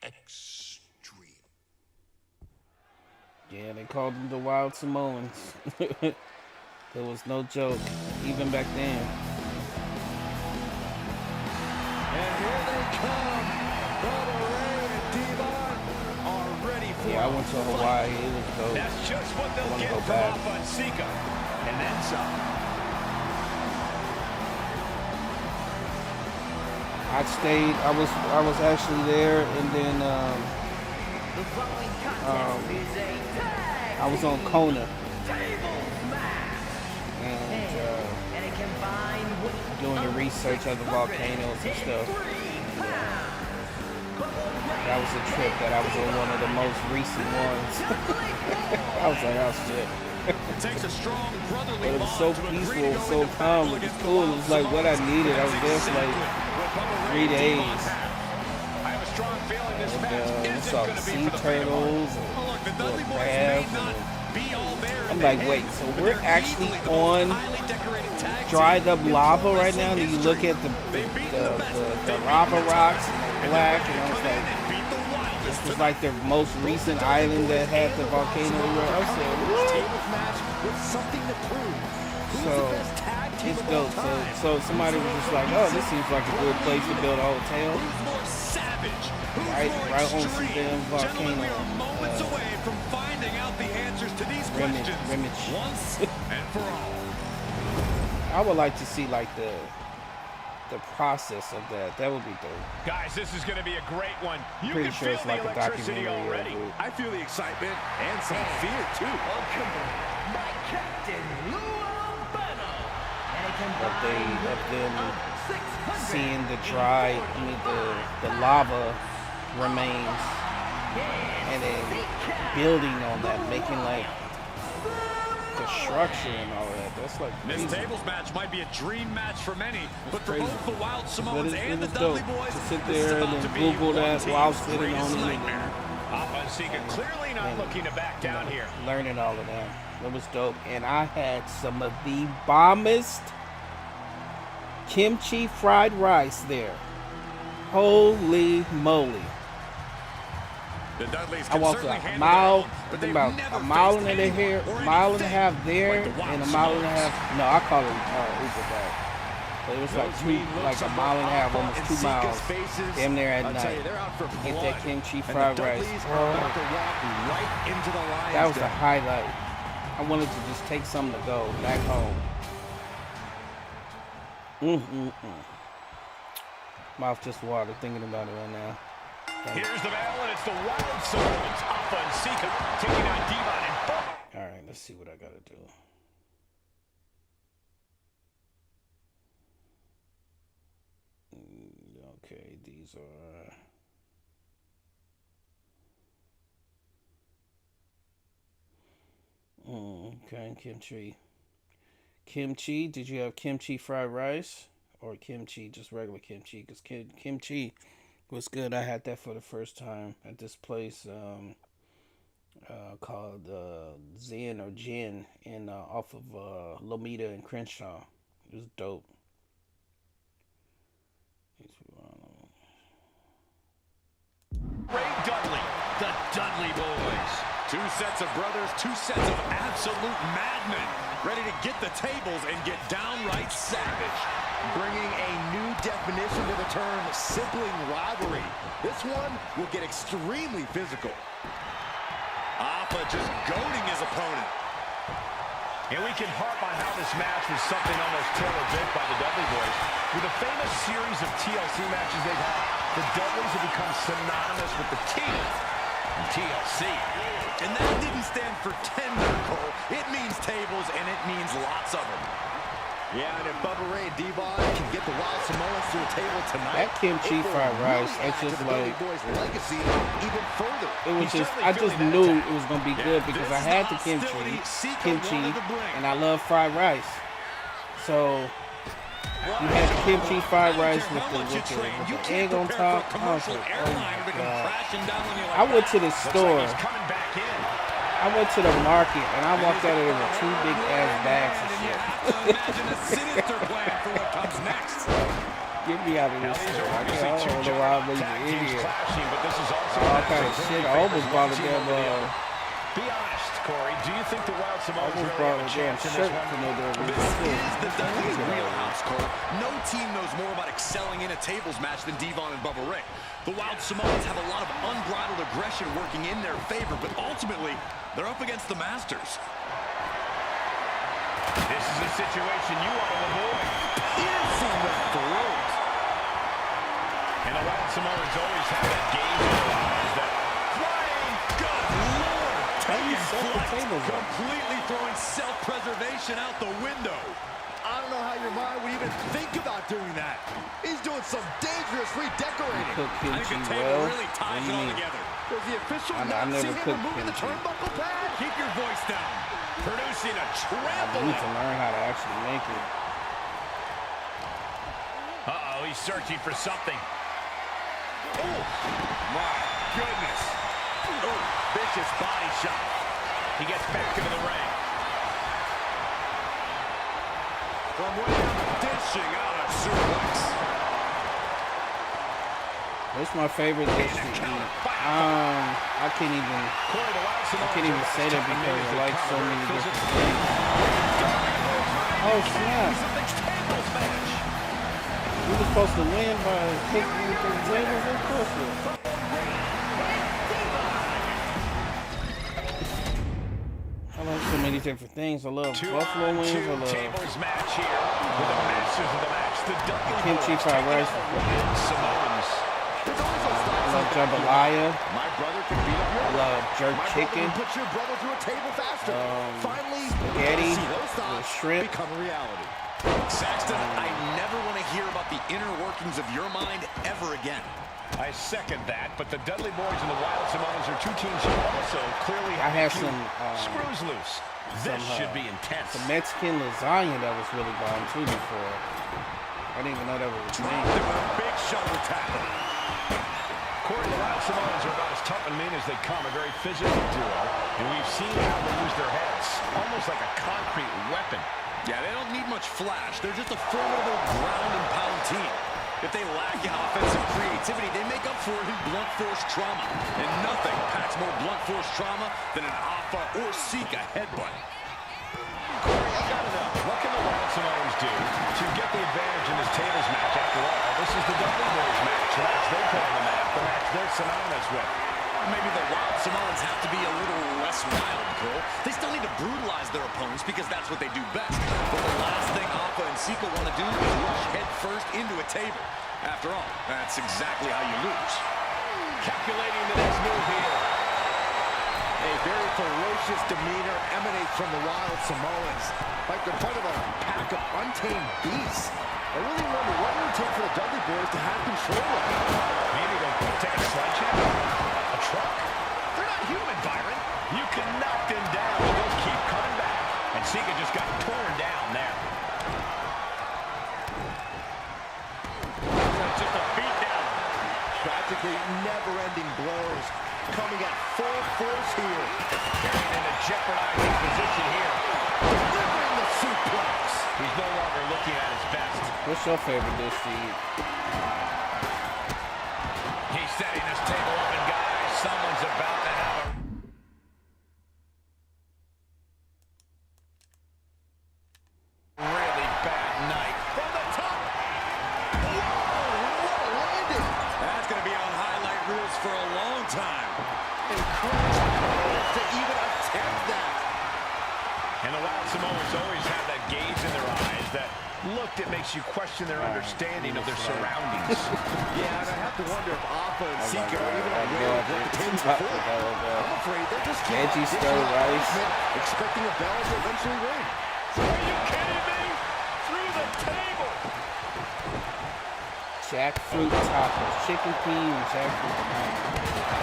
extreme. Yeah, they called them the Wild Samoans. There was no joke, even back then. And here they come. Bubba Ray and Devon are ready for Yeah, I went to Hawaii. It was dope. That's just what they'll wanna get go from back. Afa and Sika. And then some. I stayed. I was actually there, and then The following contest is a tag I was on Kona tables match. and And it combined weight doing the of research of the volcanoes and stuff. 603 pounds. That was a trip that I was on one of the most recent ones. I was like, oh shit. It takes a strong brotherly But it was so bond to peaceful, agree to it was go so into calm, battle it was against cool. the It was like what I needed. I was there for like 3 days. I have a strong feeling this And, match we isn't saw going to be sea for the faint of heart. turtles and Oh, look, the little Dudley Boys may crabs. not be all there in I'm the like, head, wait, so but we're they're actually easily the most on highly decorated tag team dried up in lava pro right now, and wrestling you look history. at the They've beaten the best. the They've lava beaten the rocks top. and And black, they're and I ready was to come in like, and beat the wildest this was tonight. like the most recent island that had the volcano eruption. I said, what? Tables match with something to prove. Who's So, the best tag team it's of all dope. time? So somebody was just like, oh, this seems like a good place to build a hotel. Who's more savage? Who's Right more on some extreme? damn Gentlemen, we volcano. are moments away from finding out the answers to these questions once and for all. I would like to see like the process of that. That would be dope. Guys, this is going to be a great one. You Pretty can sure feel it's the like a electricity documentary already. I feel the excitement and some fear, too. By Captain Lou Albano. And a Of them combined of 600. seeing the lava remains, and then building on that, making like the structure and all that. That's like This crazy. tables match might be a dream match for many, but for crazy. both the Wild But Samoans it and the was Dudley dope Boys, to sit this is there and about to then be Google one that team's while sitting greatest on it nightmare. Alpha and Sika clearly not looking to back down here. learning all of that. It was dope. And I had some of the bombest kimchi fried rice there. Holy moly. The Dudleys I can walked certainly like a handle mile, their own, but they've about never a mile faced and anyone a or mile and a anything half there, like the Wild and a mile and a Samoans. half. No, I call it Uber back. But it was like a mile and a half, almost 2 miles. Damn near at night. Get that kimchi fried rice. Oh, that was the highlight. I wanted to just take something to go back home. Mouth just water thinking about it right now. Here's the battle, and it's the Wild Samoans, Alpha and Sika, taking on Devon and Bo. All right, let's see what I gotta do. Okay, these are. Okay, kimchi. Kimchi, did you have kimchi fried rice? Or kimchi, just regular kimchi? Because kimchi was good. I had that for the first time at this place called Zen or Gin off of Lomita and Crenshaw. It was dope. Ray Dudley, the Dudley Boys. Two sets of brothers, two sets of absolute madmen, ready to get the tables and get downright savage. Bringing a new definition to the term sibling rivalry. This one will get extremely physical. Alpha just goading his opponent. And we can harp on how this match was something almost tailor-made by the Dudley Boys. With a famous series of TLC matches they've had, the Dudleys have become synonymous with the T in TLC. And that didn't stand for tender, Cole. It means tables, and it means lots of them. Yeah, and if Bubba Ray and Devon can get the Wild Samoans to a table tonight, That kimchi fried rice, that's just like, Boys' legacy even further. it was just, I just knew it was going to be good because I had the kimchi, and I love fried rice. So, you had the kimchi fried rice with the egg on top. I was like, oh my God. I went to the store. I went to the market and I walked out of there with 2 big ass bags of shit. Get me out of this store. I don't know why I'm even in here. All kind of shit. I almost bought a damn Be honest, Corey. Do you think the Wild Samoans almost really brought have a a damn chance in shirt this one? for no damn This reason. is the Dudley's wheelhouse, Cole. No team knows more about excelling in a tables match than Devon and Bubba Ray. The Wild Samoans have a lot of unbridled aggression working in their favor, but ultimately, they're up against the Masters. This is a situation you want to avoid. Piercing the throat. And the Wild Samoans always have that gauge in their eyes that Flying, good Lord. Taking set the flight, tables up? completely throwing self-preservation out the window. I don't know how your mind would even think about doing that. He's doing some dangerous redecorating. Cook I think kimchi the table well. really What ties do it you all Does the official I not see never him cooked removing the kimchi. turnbuckle pad? Keep your voice down. Producing a I trample. need to learn how to actually make it. Uh-oh, he's searching for something. Oh, my goodness. Oh, vicious body shot. He gets back into the ring. From way up, dishing out a suplex. What's my favorite dish to eat? I can't even say that because I like so many different things. Oh snap! We were supposed to win by kicking the tables and pushing. I like so many different things. I love buffalo wings. I love tables match here with the masters of the match, the kimchi fried rice. I love jambalaya. My brother can beat up your I love jerk chicken. Put your brother through a table faster. Finally, spaghetti see those with thoughts shrimp. become a reality. Saxton, I never want to hear about the inner workings of your mind ever again. I second that, but the Dudley Boys and the Wild Samoans are two teams who also clearly I have had a few some screws loose. This should be intense. Some Mexican lasagna that was really bomb too before. I didn't even know that was a thing. Big shoulder tackle. Corey, the Wild Samoans are about as tough and mean as they come, a very physical duo, and we've seen how they use their heads, almost like a concrete weapon. Yeah, they don't need much flash. They're just a formidable ground and pound team. If they lack in offensive creativity, they make up for it in blunt force trauma. And nothing packs more blunt force trauma than an Alpha or Sika headbutt. Corey, I gotta know, what can the Wild Samoans do to get the advantage in this tables match? After all, this is the Dudley Boys match, the match they put on the map, the match they're synonymous with. Maybe the Wild Samoans have to be a little less wild, Cole. They still need to brutalize their opponents because that's what they do best. But the last thing Alpha and Sika want to do is rush head first into a table. After all, that's exactly how you lose. Calculating the next move here. A very ferocious demeanor emanates from the Wild Samoans, like they're part of a pack of untamed beasts. I really wonder what it would take for the Dudley Boys to have control of it. Maybe they'll take a sledgehammer, a truck. They're not human, Byron. You can knock them down, and they'll keep coming back. And Sika just got torn down there. Just a beat down. Practically never-ending blows coming at full force here. Carrying into jeopardizing position here. Delivering the suplex. He's no longer looking at his best. What's your favorite dish to eat? He's setting this table up, and guys, someone's about to have a really bad night. From the top. Whoa, what a landing. That's going to be on highlight reels for a long time. Incredible to even attempt that. And the Wild Samoans always have that gaze in their eyes that look that makes you question their understanding of their surroundings. Yeah, and I have to wonder if Alpha and Sika are even aware of what the team's for. I'm afraid they're just Veggie stir rice. expecting a bell to eventually ring. Are you kidding me? Through the table! Jackfruit tacos, chicken pea and jackfruit.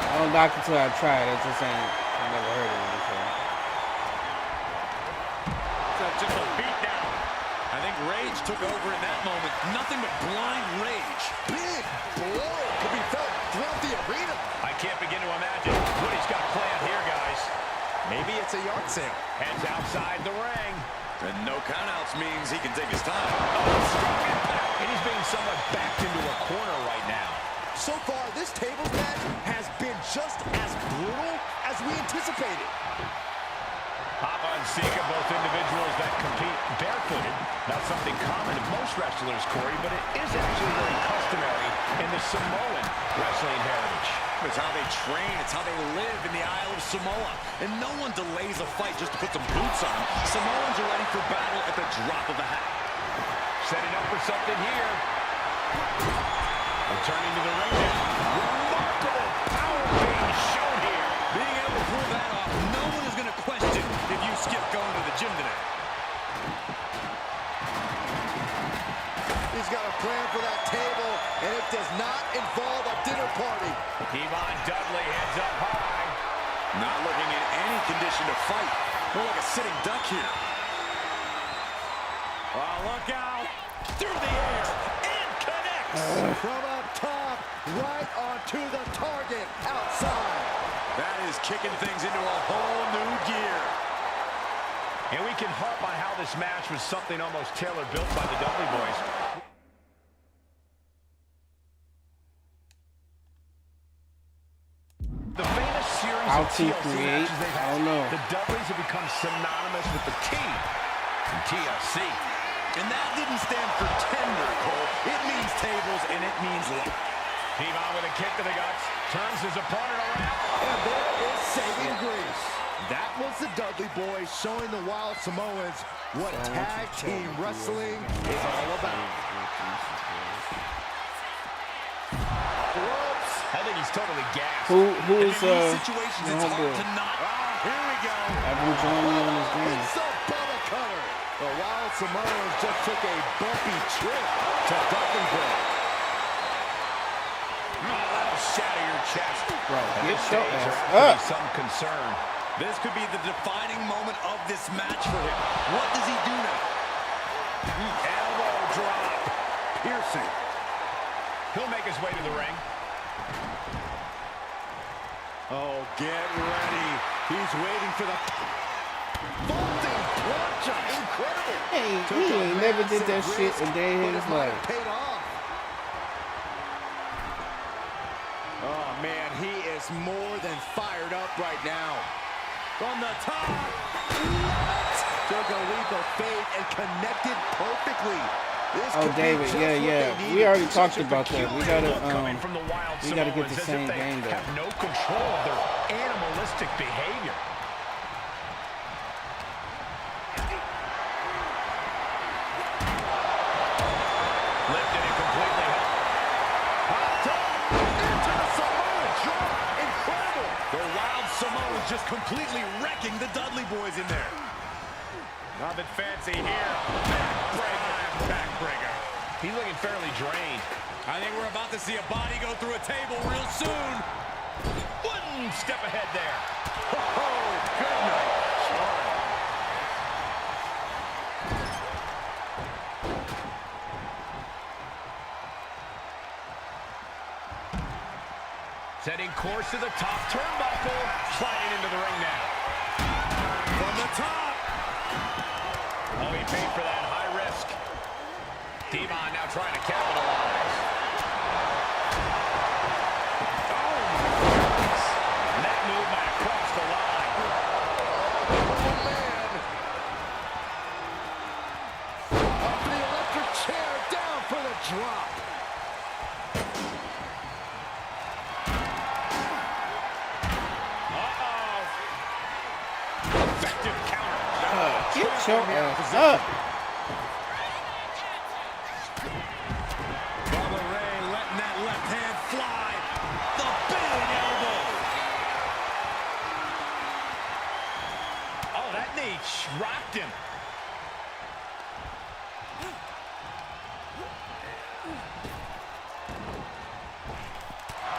I don't knock it till I try it. I just ain't. I never heard of it before. Just a beat down. I think rage took over in that moment. Nothing but blind rage. Big blow could be felt throughout the arena. I can't begin to imagine what he's got planned here, guys. Maybe it's a yard sale. Heads outside the ring. And no countouts means he can take his time. Oh, strong impact. And he's being somewhat backed into a corner right now. So far, this tables match has been just as brutal as we anticipated. Papa and Sika, both individuals that compete barefooted. Not something common to most wrestlers, Corey, but it is actually very customary in the Samoan wrestling heritage. It's how they train. It's how they live in the Isle of Samoa. And no one delays a fight just to put some boots on. Samoans are ready for battle at the drop of a hat. Setting up for something here. Returning to the ring now. Remarkable power being shown here. Being able to pull that off, no one is going to question if you skip going to the gym today. He's got a plan for that table, and it does not involve a dinner party. He Devon Dudley heads up high. Not looking in any condition to fight. More like a sitting duck here. Oh, look out. Through the air. And connects. From up top, right onto the target outside. That is kicking things into a whole new gear. And we can harp on how this match was something almost tailor-built by the Dudley boys. The famous series How of to TLC create? matches they've I had, don't know. the Dudleys have become synonymous with the T in TLC. And that didn't stand for tender, Cole. It means tables, and it means life. Devon with a kick to the guts, turns his opponent around. And there is saving grace. That was the Dudley boys showing the Wild Samoans what tag team wrestling is all about. The ropes. I think he's totally gassed. Who is In these situations, your it's hard homeboy? to not. Here we go. Have him join me on this game. It's a Bubba Cutter. The Wild Samoans just took a bumpy trip to Dudleyville. That'll shatter your chest. Bro, At get this your stage, there ass has to up. be some concern. This could be the defining moment of this match for him. What does he do now? Elbow drop. Piercing. He'll make his way to the ring. Oh, get ready. He's waiting for the vaulting plancha. Incredible. Hey, he ain't never did that shit a day in his life. Paid off. Oh, man, he is more than fired up right now. From the top. Took a leap of faith and connected perfectly. This Oh, could be David, just yeah, what yeah. they We needed. already talked Such a about that. We peculiar gotta, look coming from the Wild we gotta get Samoans, the as same if they game though. have no control of their animalistic behavior. Lifted it completely. Up top, into the Samoan drop. Incredible. The Wild Samoans just completely wrecking the Dudley boys in there. Nothing fancy here. Backbreaker. He's looking fairly drained. I think we're about to see a body go through a table real soon. One step ahead there. Oh, good night. Setting course to the top turnbuckle. Sliding into the ring now. From the top. Oh, he paid for that high risk. Devon now trying to capitalize. Oh, my goodness. And that move might have crossed the line. Oh, man. Up the electric chair, down for the drop. Effective counter. Get your ass up. Bubba Ray letting that left hand fly. The big elbow. Oh, that knee rocked him.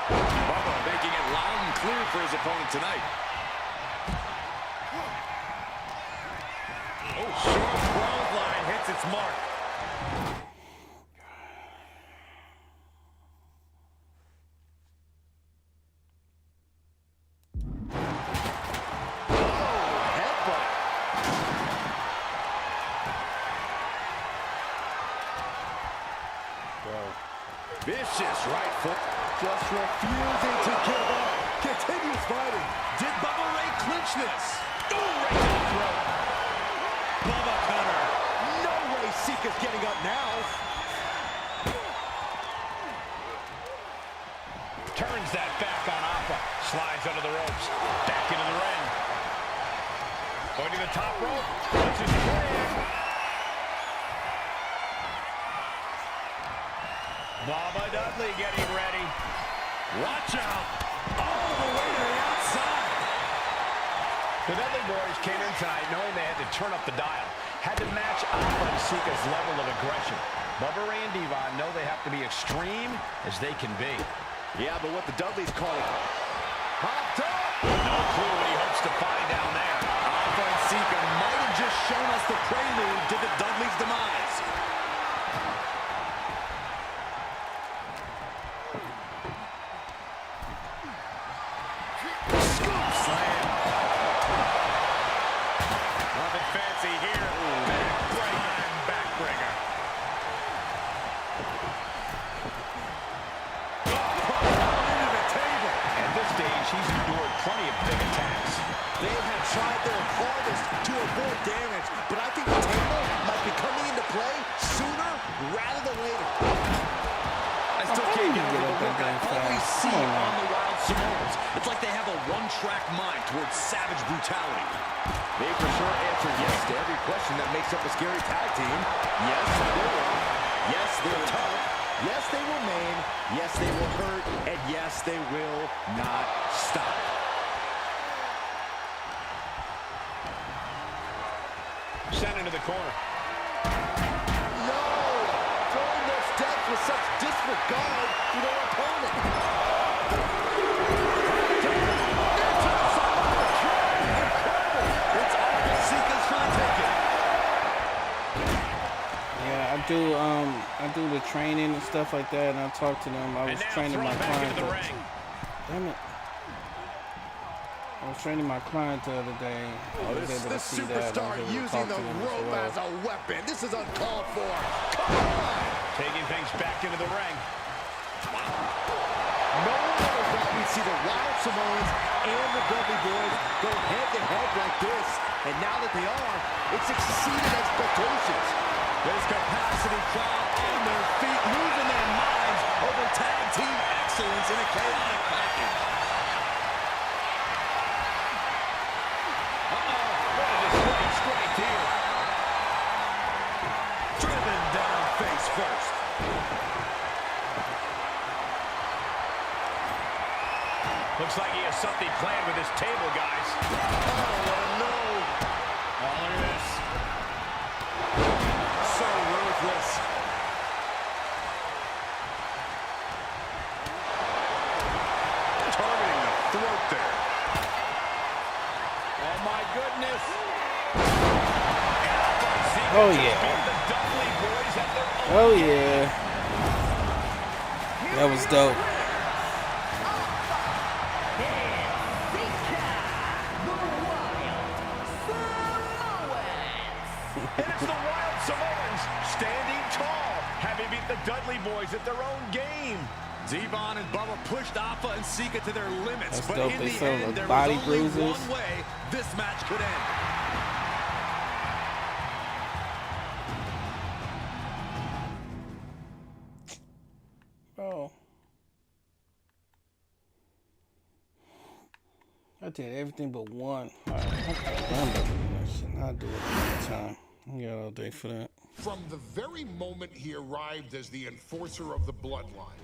Bubba making it loud and clear for his opponent tonight. Oh, short clothesline hits its mark. Headbutt. Vicious right foot. Just refusing to give up. Continues fighting. Did Bubba Ray clinch this? Oh, right to the throat. Bubba cutter. No way Sika's getting up now. Turns that back on Appa. Slides under the ropes. Back into the ring. Going to the top rope. Punches clear. Bubba Dudley getting ready. Watch out. All the way to the outside. The Dudley boys came in tonight knowing they had to turn up the dial. Had to match Appa and Sika's level of aggression. Bubba Ray and Devon know they have to be extreme as they can be. Yeah, but what the Dudleys call it. Popped up! No clue what he hopes to find down there. Alpha and Sika might have just shown us the prelude to the Dudleys' demise. Scoop slam. Nothing fancy here. Backbreaker and backbreaker. Into the table. At this stage, he's endured plenty of big attacks. They have tried their hardest to avoid damage, but I think the table might be coming into play sooner rather than later. I still can't get over the look I always see on the Wild Samoans. It's like they have a one-track mind towards savage brutality. They for sure answered yes to every question that makes up a scary tag team. Yes, they're rough. Yes, they're tough. Yes, they will maim. Yes, they will hurt. And yes, they will not stop. Sent into the corner. No! Throwing their steps with such disregard for their opponent. It's Alpha Sika's trying to take it. Yeah, I do the training and stuff like that, and I talk to them. I was training my client. Damn it. I was training my client the other day. I was able to see that. Superstar using the rope as a weapon. This is uncalled for. Come on! Taking things back into the ring. No one ever thought we'd see the Wild Samoans and the Dudley Boys go head-to-head like this. And now that they are, it's exceeded expectations. This capacity crowd on their feet, losing their minds over tag team excellence in a chaotic package. Driven down face first. Looks like he has something planned with his table, guys. Oh, no. Oh, look at this. So ruthless. Targeting the throat there. Oh, my goodness. Oh, yeah. Oh, yeah. That was dope. And it's the Wild Samoans standing tall, having beat the Dudley Boys at their own game. Devon and Bubba pushed Alpha and Sika to their limits, That's but dope. in They the sell end, the there body was only bruises. one way this match could end. Bro. I did everything but one. Alright, I'm not doing it all the time. I got all day for that. From the very moment he arrived as the enforcer of the bloodline,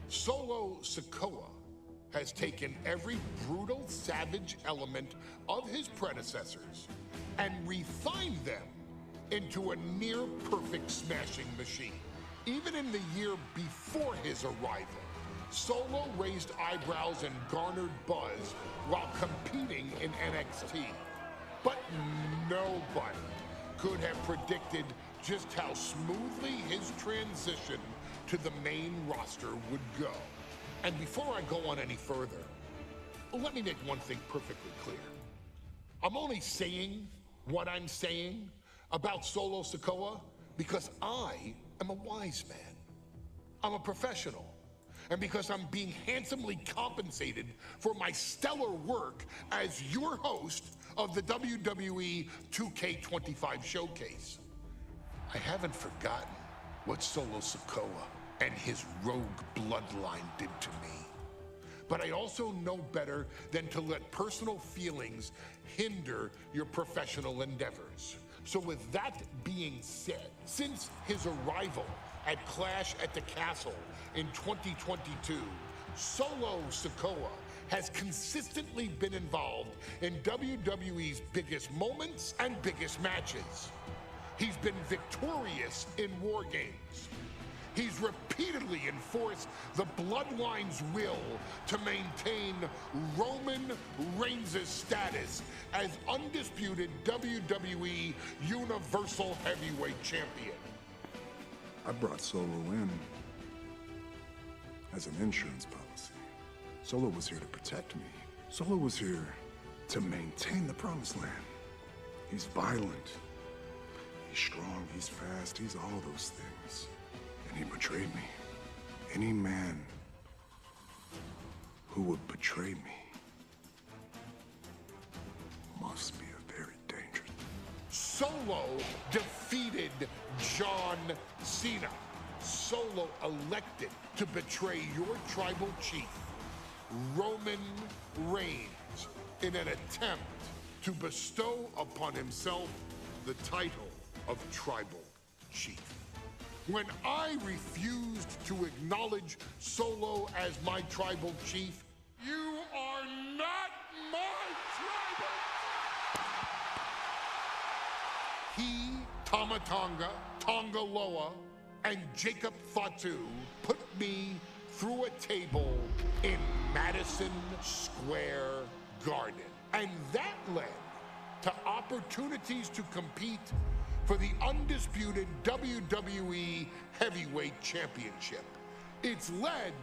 Solo Sikoa has taken every brutal, savage element of his predecessors and refined them into a near-perfect smashing machine. Even in the year before his arrival, Solo raised eyebrows and garnered buzz while competing in NXT. But nobody could have predicted just how smoothly his transition to the main roster would go. And before I go on any further, let me make one thing perfectly clear. I'm only saying what I'm saying about Solo Sikoa because I am a wise man. I'm a professional. And because I'm being handsomely compensated for my stellar work as your host of the WWE 2K25 Showcase. I haven't forgotten what Solo Sikoa and his rogue bloodline did to me. But I also know better than to let personal feelings hinder your professional endeavors. So with that being said, since his arrival at Clash at the Castle in 2022, Solo Sikoa has consistently been involved in WWE's biggest moments and biggest matches. He's been victorious in War Games. he's repeatedly enforced the Bloodline's will to maintain Roman Reigns' status as undisputed WWE Universal Heavyweight Champion. I brought Solo in as an insurance policy. Solo was here to protect me. Solo was here to maintain the promised land. He's violent. He's strong, he's fast, he's all those things. And he betrayed me. Any man who would betray me must be a very dangerous. Solo defeated John Cena. Solo elected to betray your tribal chief, Roman Reigns, in an attempt to bestow upon himself the title of tribal chief. When I refused to acknowledge Solo as my tribal chief, you are not my tribal. He, Tama Tonga, Tonga Loa, and Jacob Fatu put me through a table in Madison Square Garden. And that led to opportunities to compete for the undisputed WWE Heavyweight Championship. It's led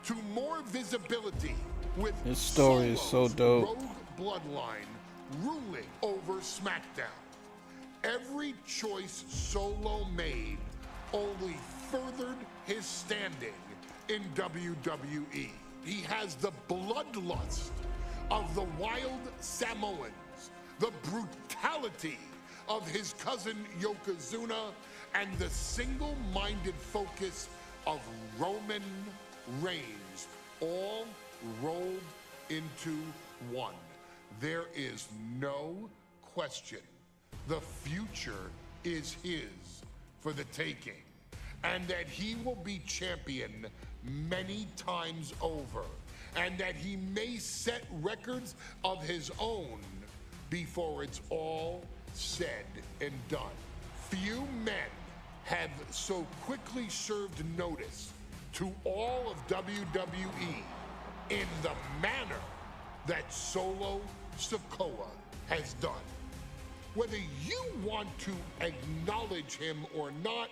to more visibility with this story is so dope. Rogue Bloodline ruling over SmackDown. Every choice Solo made only furthered his standing in WWE. He has the bloodlust of the wild Samoans, the brutality of his cousin Yokozuna, and the single-minded focus of Roman Reigns, all rolled into one. There is no question the future is his for the taking, and that he will be champion many times over, and that he may set records of his own before it's all said and done. Few men have so quickly served notice to all of WWE in the manner that Solo Sikoa has done. Whether you want to acknowledge him or not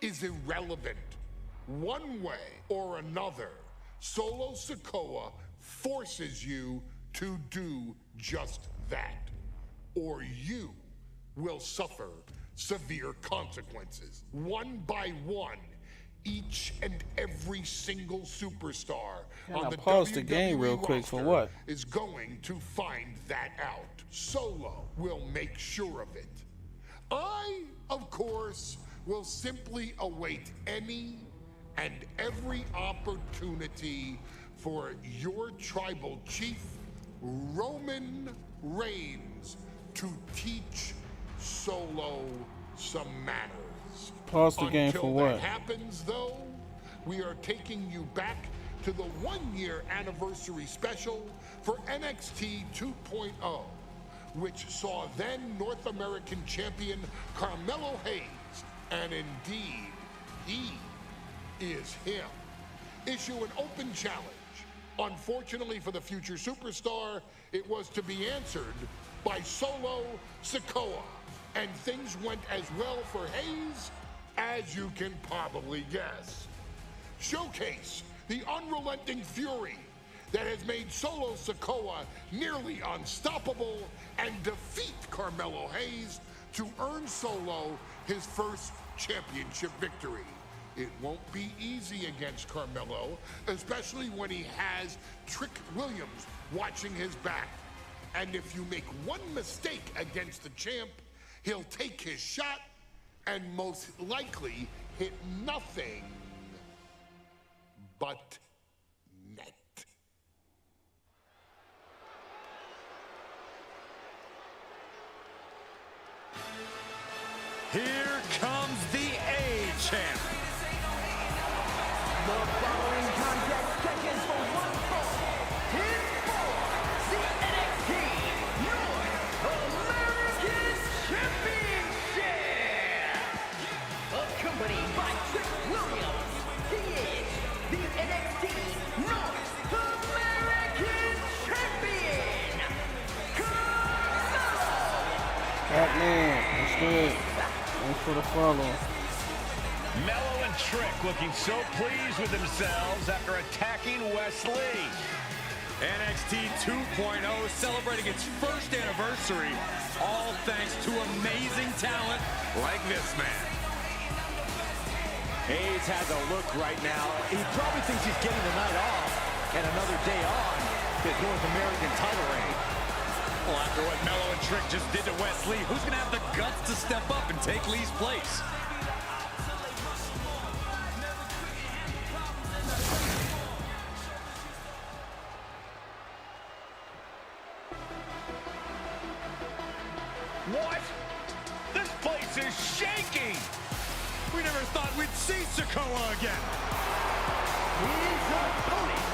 is irrelevant. One way or another, Solo Sikoa forces you to do just that, or you will suffer severe consequences. One by one, each and every single superstar on the pause the WWE game real quick for roster what? is going to find that out. Solo will make sure of it. I, of course, will simply await any and every opportunity for your tribal chief, Roman Reigns, to teach Solo some manners. Pause the game for what? Until that happens, though, we are taking you back to the one-year anniversary special for NXT 2.0, which saw then North American champion Carmelo Hayes, and indeed, he is him, issue an open challenge. Unfortunately for the future superstar, it was to be answered by Solo Sikoa, and things went as well for Hayes as you can probably guess. Showcase the unrelenting fury that has made Solo Sikoa nearly unstoppable, and defeat Carmelo Hayes to earn Solo his first championship victory. It won't be easy against Carmelo, especially when he has Trick Williams watching his back. And if you make one mistake against the champ, he'll take his shot and most likely hit nothing but net. Here comes the A-Champ. The following contest schedules for one fall. Here for the NXT North American Championship. Accompanied by Trick Williams good. Thanks for the follow. Mello and Trick looking so pleased with themselves after attacking Wes Lee. NXT 2.0 celebrating its first anniversary, all thanks to amazing talent like this man. Hayes has a look right now. He probably thinks he's getting the night off and another day on his North American title reign. Well, after what Mello and Trick just did to Wes Lee, who's going to have the guts to step up and take Lee's place? What? This place is shaking! We never thought we'd see Sikoa again. His opponent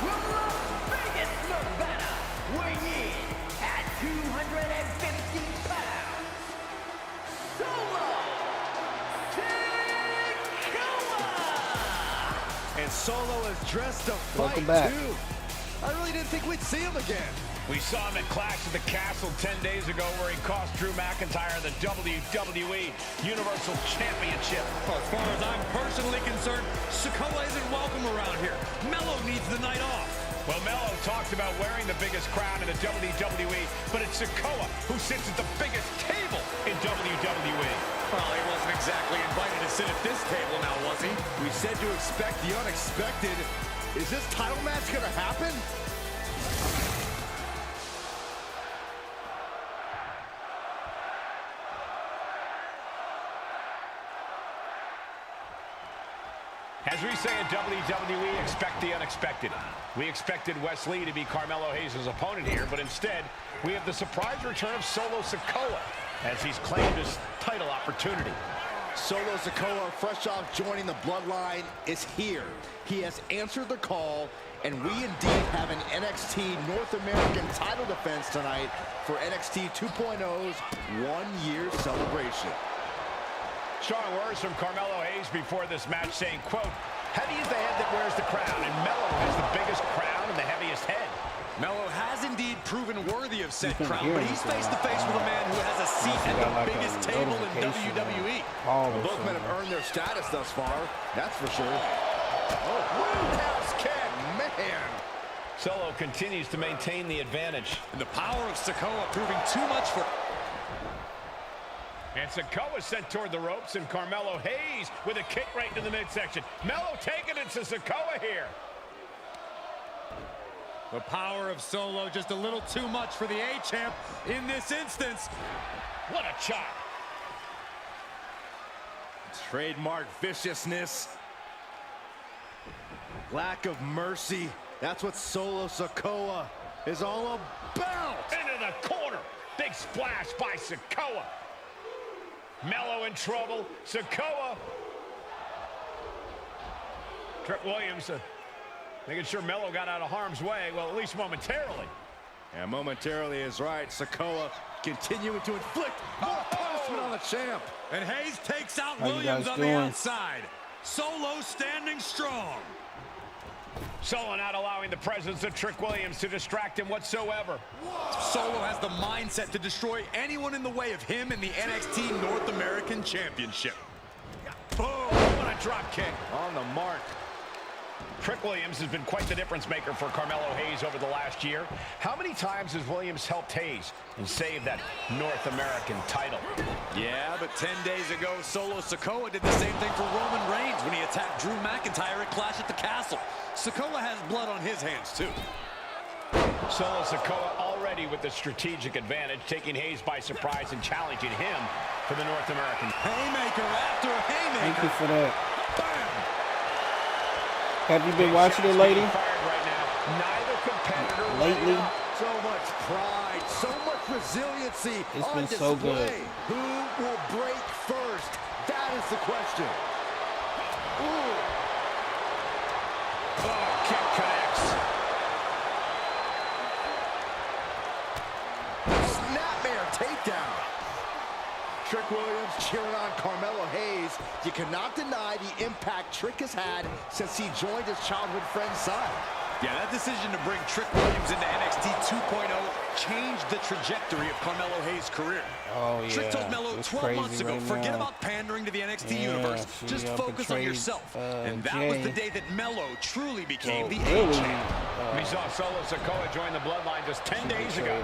from Las Vegas, Nevada, weighing in at 250 pounds, Solo Sikoa! And Solo is dressed to fight, Welcome back. too. I really didn't think we'd see him again. We saw him at Clash at the Castle 10 days ago where he cost Drew McIntyre the WWE Universal Championship. Well, as far as I'm personally concerned, Sikoa isn't welcome around here. Mello needs the night off. Well, Mello talked about wearing the biggest crown in the WWE, but it's Sikoa who sits at the biggest table in WWE. Well, he wasn't exactly invited to sit at this table now, was he? We said to expect the unexpected. Is this title match going to happen? As we say in WWE, expect the unexpected. We expected Wes Lee to be Carmelo Hayes' opponent here, but instead, we have the surprise return of Solo Sikoa as he's claimed his title opportunity. Solo Sikoa, fresh off joining the Bloodline, is here. He has answered the call, and we indeed have an NXT North American title defense tonight for NXT 2.0's one-year celebration. Strong words from Carmelo Hayes before this match saying, quote, heavy is the head that wears the crown, and Mello has the biggest crown and the heaviest head. Mello has indeed proven worthy of said crown, but he's face to face with a man who has a seat at the biggest table in WWE. Both men have earned their status thus far, that's for sure. Oh, roundhouse kick, man. Solo continues to maintain the advantage. And the power of Sikoa proving too much for... And Sikoa sent toward the ropes, and Carmelo Hayes with a kick right to the midsection. Mello taking it to Sikoa here. The power of Solo just a little too much for the A-Champ in this instance. What a chop. Trademark viciousness. Lack of mercy. That's what Solo Sikoa is all about. Into the corner. Big splash by Sikoa. Mello in trouble. Sikoa. Trick Williams making sure Mello got out of harm's way. Well, at least momentarily. And momentarily is right. Sikoa continuing to inflict more punishment on the champ. And Hayes takes out How Williams on doing? the outside. Solo standing strong. Solo not allowing the presence of Trick Williams to distract him whatsoever. Solo has the mindset to destroy anyone in the way of him in the NXT North American Championship. Boom! What a drop kick. On the mark. Trick Williams has been quite the difference maker for Carmelo Hayes over the last year. How many times has Williams helped Hayes and saved that North American title? Yeah, but 10 days ago, Solo Sikoa did the same thing for Roman Reigns when he attacked Drew McIntyre at Clash at the Castle. Sikoa has blood on his hands, too. Solo Sikoa already with the strategic advantage, taking Hayes by surprise and challenging him for the North American. Haymaker after haymaker. Thank you for that. Bam! Have you been watching it, lady? Right now. Neither competitor Lately? So much pride, so much resiliency. It's on been display. so good. Who will break first? That is the question. Ooh. Oh, kick connects. Snapmare takedown. Trick Williams cheering on Carmelo Hayes. You cannot deny the impact Trick has had since he joined his childhood friend's side. Yeah, that decision to bring Trick Williams into NXT 2.0 changed the trajectory of Carmelo Hayes' career. Oh, yeah. Trick told Melo It's 12 months crazy ago, right forget now. about pandering to the NXT Yeah, universe. she Just up focus and on trade, yourself. And that Jay. was the day that Melo truly became the really, A-champ. We saw Solo Sikoa join the bloodline just 10 days ago.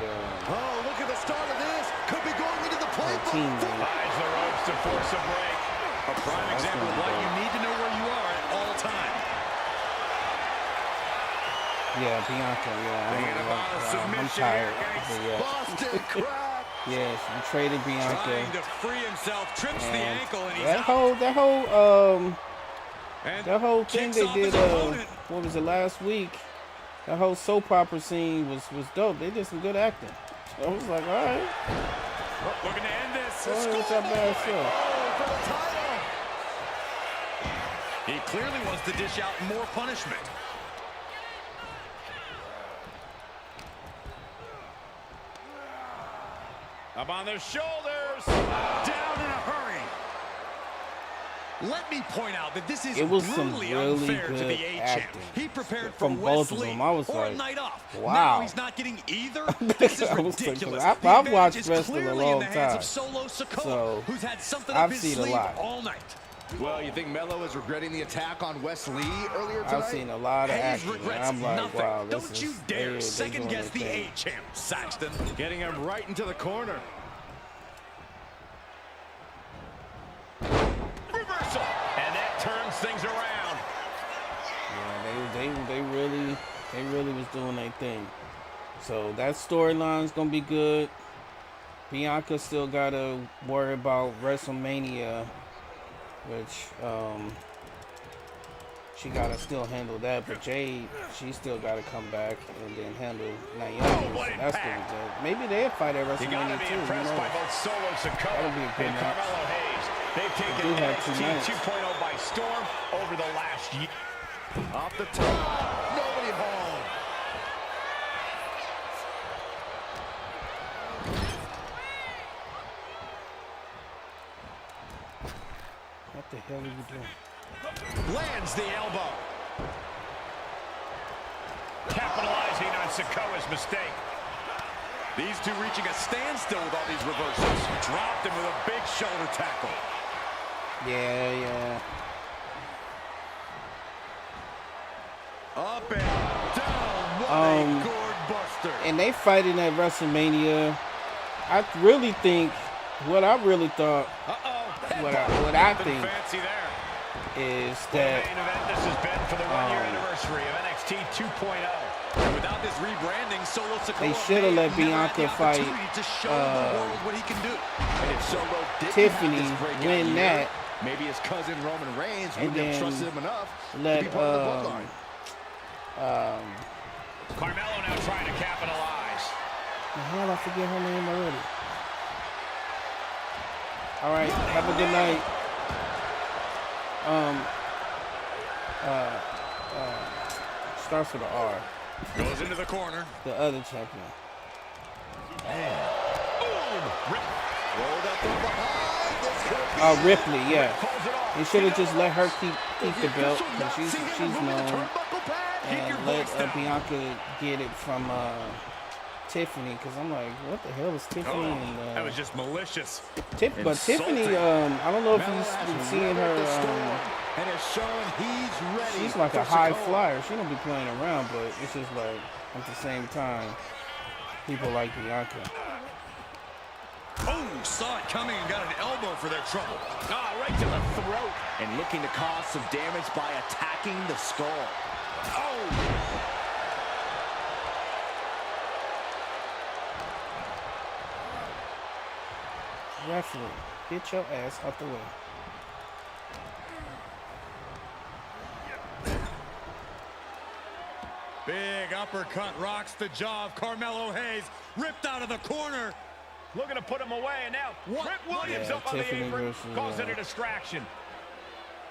Oh, look at the start of this. Could be going into the playbook. Hides the ropes to force a break. A prime example of why you need to know where you are at all times. Yeah, Bianca, I'm tired. Boston crab. Yes, you traded Bianca. Trying to free himself, trips the ankle, and he's that whole thing they did, what was it, last week? That whole soap opera scene was dope. They did some good acting. I was like, all right. Looking to end this. What's that bad stuff? He clearly wants to dish out more punishment. Up on their shoulders. Down in a hurry. Let me point out that this is brutally unfair to the A-champ. He prepared for from both of Wesley them. I was or like, a night off. wow. Now he's not getting either. This is ridiculous. I've watched wrestling a long time, So who's had something I've up his seen a sleeve lot. all night. Well, you think Melo is regretting the attack on Wes Lee earlier tonight? I've seen a lot of Hayes action. And regrets I'm like, nothing. wow, Don't you dare they second doing guess their the thing. A-champ, Saxton. Getting him right into the corner. Reversal. And that turns things around. Yeah, they really was doing their thing. So that storyline's gonna be good. Bianca still gotta worry about WrestleMania, which she gotta still handle that. But Jade, she still gotta come back and then handle Naomi. So that's gonna be good. Maybe they'll fight at You gotta WrestleMania be too. impressed by both Solo Sikoa That'll be a good and match. Carmelo Hayes. They've taken do have two NXT nights. 2.0 by storm over the last year. Off the top. Nobody home. What the hell are you doing? Lands the elbow. Capitalizing on Sikoa's mistake. These two reaching a standstill with all these reversals. Dropped him with a big shoulder tackle. Yeah. Up and down. What a gourd buster. And they fighting at WrestleMania. I really think, what I really thought, what I think fancy there. is The that main event, this has been for the one-year anniversary of NXT 2.0. And without this rebranding, Solo Sikoa they should have let Bianca fight to show the world what he can do. And if Solo didn't Tiffany have this breakout win year, that, maybe his cousin Roman Reigns and wouldn't have then trusted him enough let to be part of the bloodline. Carmelo now trying to capitalize. the hell, I forget her name already. All right, have a good night. Starts with an R. Goes into the corner. The other champion. Rolled up from behind. This could be Ripley, yeah. They should have just let her keep the belt because she's known, and let Bianca get it from Tiffany, because I'm like, what the hell is Tiffany? And That was just malicious. but Tiffany, I don't know if you've been seeing her. and it's showing he's ready. She's like for a high Sikoa. flyer. She don't be playing around, but it's just like at the same time, people like Bianca. Oh, saw it coming and got an elbow for their trouble. Right to the throat. And looking to cause some damage by attacking the skull. Oh! Referee, get your ass out the way. Big uppercut rocks the jaw of Carmelo Hayes. Ripped out of the corner. Looking to put him away, and now Trick Williams Yeah, up on Tiffany the apron, versus, causing a distraction.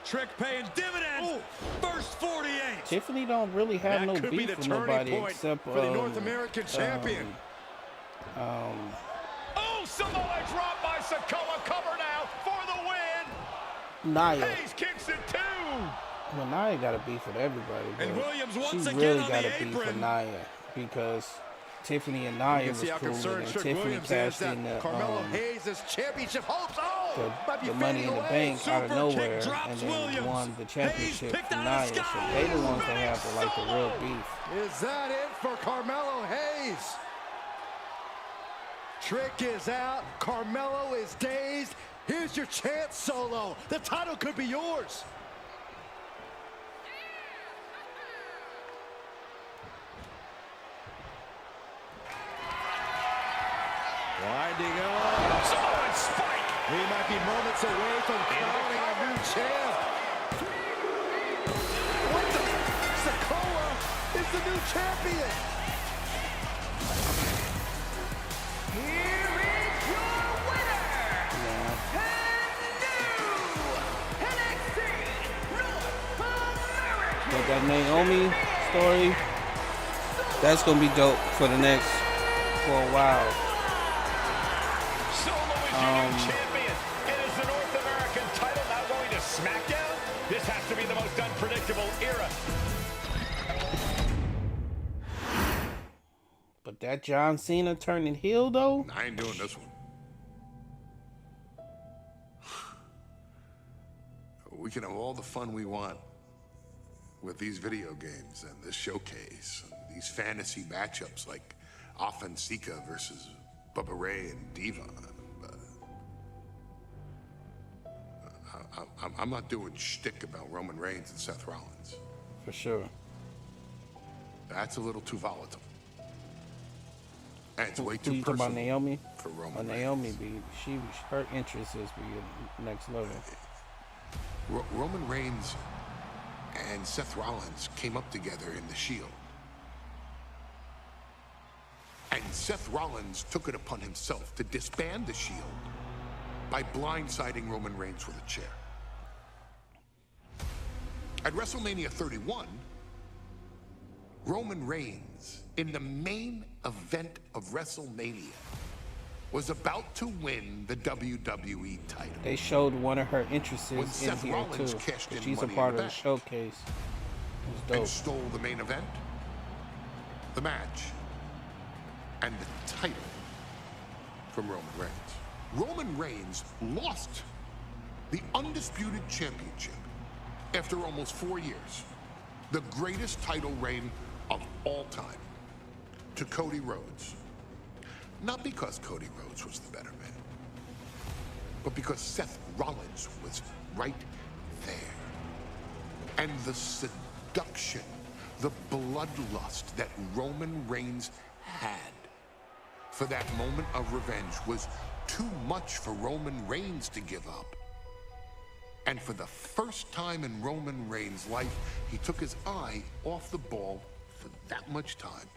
Trick paying dividends. First 48. Tiffany don't really have no could be beef the with turning nobody point except for the North American champion. Oh, Samoa drop by Sikoa, cover now for the win. Nia. Hayes kicks it too. Well, Nia got a beef with everybody, but And Williams she once again really on got the a beef with apron. Nia because Tiffany and Nia was See how cool, and concerned then Trick Tiffany Williams is cashed that in the Carmelo Hayes' championship hopes. Oh, might be the Money in fading the away. Bank out of Super nowhere, kick drops and then Williams. won the Hayes championship picked from out of Nia. the So sky. they the ones that Finish have the, like the real solo. beef. Is that it for Carmelo Hayes? Trick is out. Carmelo is dazed. Here's your chance, Solo. The title could be yours. Winding up. Oh, and Spike. We might be moments away from crowning a new champ. What the? Sikoa is the new champion. Here is your winner, and new NXT North American But that Naomi story, that's gonna be dope for the next, for a while. Solo is your new champion. And is the North American title now going to SmackDown? This has to be the most unpredictable era. But that John Cena turning heel though, I ain't doing this one. We can have all the fun we want with these video games and this showcase, and these fantasy matchups like Offensica versus Bubba Ray and Devon. I'm not doing shtick about Roman Reigns and Seth Rollins. for sure. That's a little too volatile. And it's way Who too you talking about, personal Naomi? for Roman Or Reigns. Naomi be her interest is be next level. Roman Reigns and Seth Rollins came up together in the Shield. And Seth Rollins took it upon himself to disband the Shield by blindsiding Roman Reigns with a chair. At WrestleMania 31, Roman Reigns, in the main event of WrestleMania, was about to win the WWE title. They showed one of her interests When in Seth here Rollins too. cashed in She's a Money in part the of the Bank. showcase. It was And dope. stole the main event, the match, and the title from Roman Reigns. Roman Reigns lost the undisputed championship after almost 4 years, the greatest title reign of all time, to Cody Rhodes. Not because Cody Rhodes was the better man, but because Seth Rollins was right there. And the seduction, the bloodlust that Roman Reigns had for that moment of revenge was too much for Roman Reigns to give up. And for the first time in Roman Reigns' life, he took his eye off the ball for that much time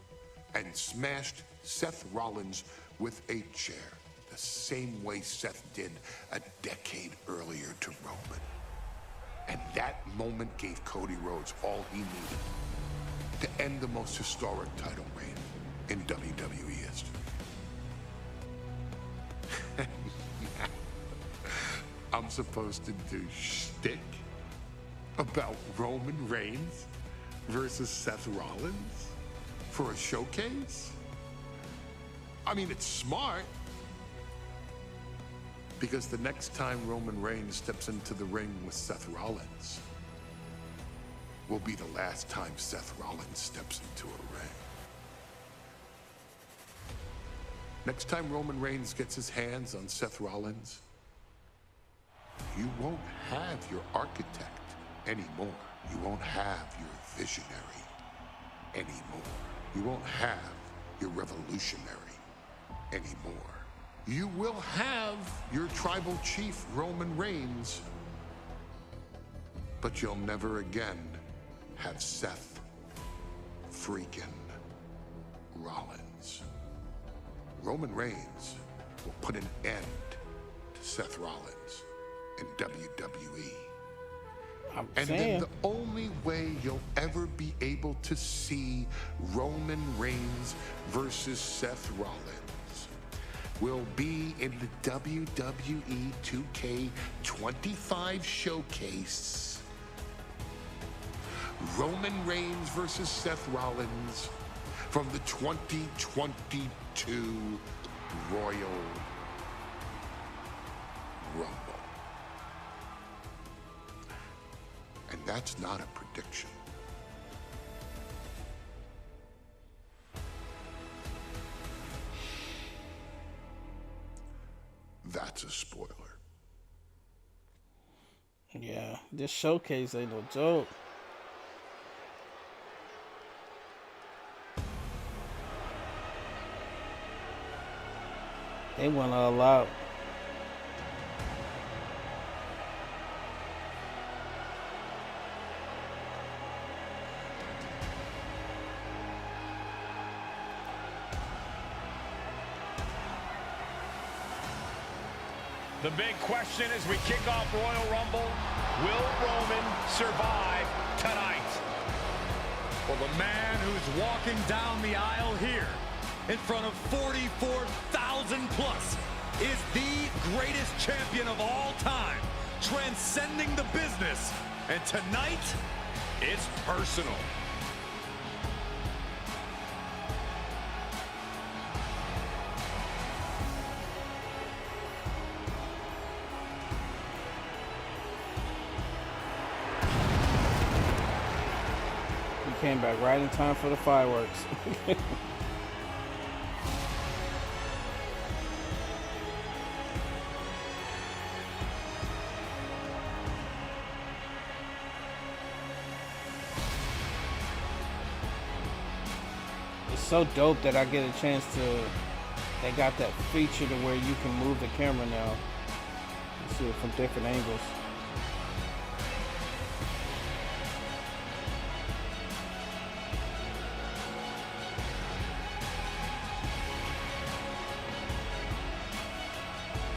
and smashed Seth Rollins with a chair, the same way Seth did a decade earlier to Roman. And that moment gave Cody Rhodes all he needed to end the most historic title reign in WWE history. I'm supposed to do shtick about Roman Reigns versus Seth Rollins for a showcase? I mean, it's smart, because the next time Roman Reigns steps into the ring with Seth Rollins will be the last time Seth Rollins steps into a ring. Next time Roman Reigns gets his hands on Seth Rollins, you won't have your architect anymore. You won't have your visionary anymore. You won't have your revolutionary anymore. You will have your tribal chief, Roman Reigns, but you'll never again have Seth freaking Rollins. Roman Reigns will put an end to Seth Rollins in WWE. And then the only way you'll ever be able to see Roman Reigns versus Seth Rollins will be in the WWE 2K25 showcase Roman Reigns versus Seth Rollins from the 2022 Royal Rumble. And that's not a prediction. That's a spoiler. Yeah, this showcase ain't no joke. They went all out. The big question as we kick off Royal Rumble, will Roman survive tonight? Well, the man who's walking down the aisle here in front of 44,000 plus is the greatest champion of all time, transcending the business. And tonight, it's personal. Came back right in time for the fireworks. It's so dope that I get a chance to, they got that feature to where you can move the camera now. You see it from different angles.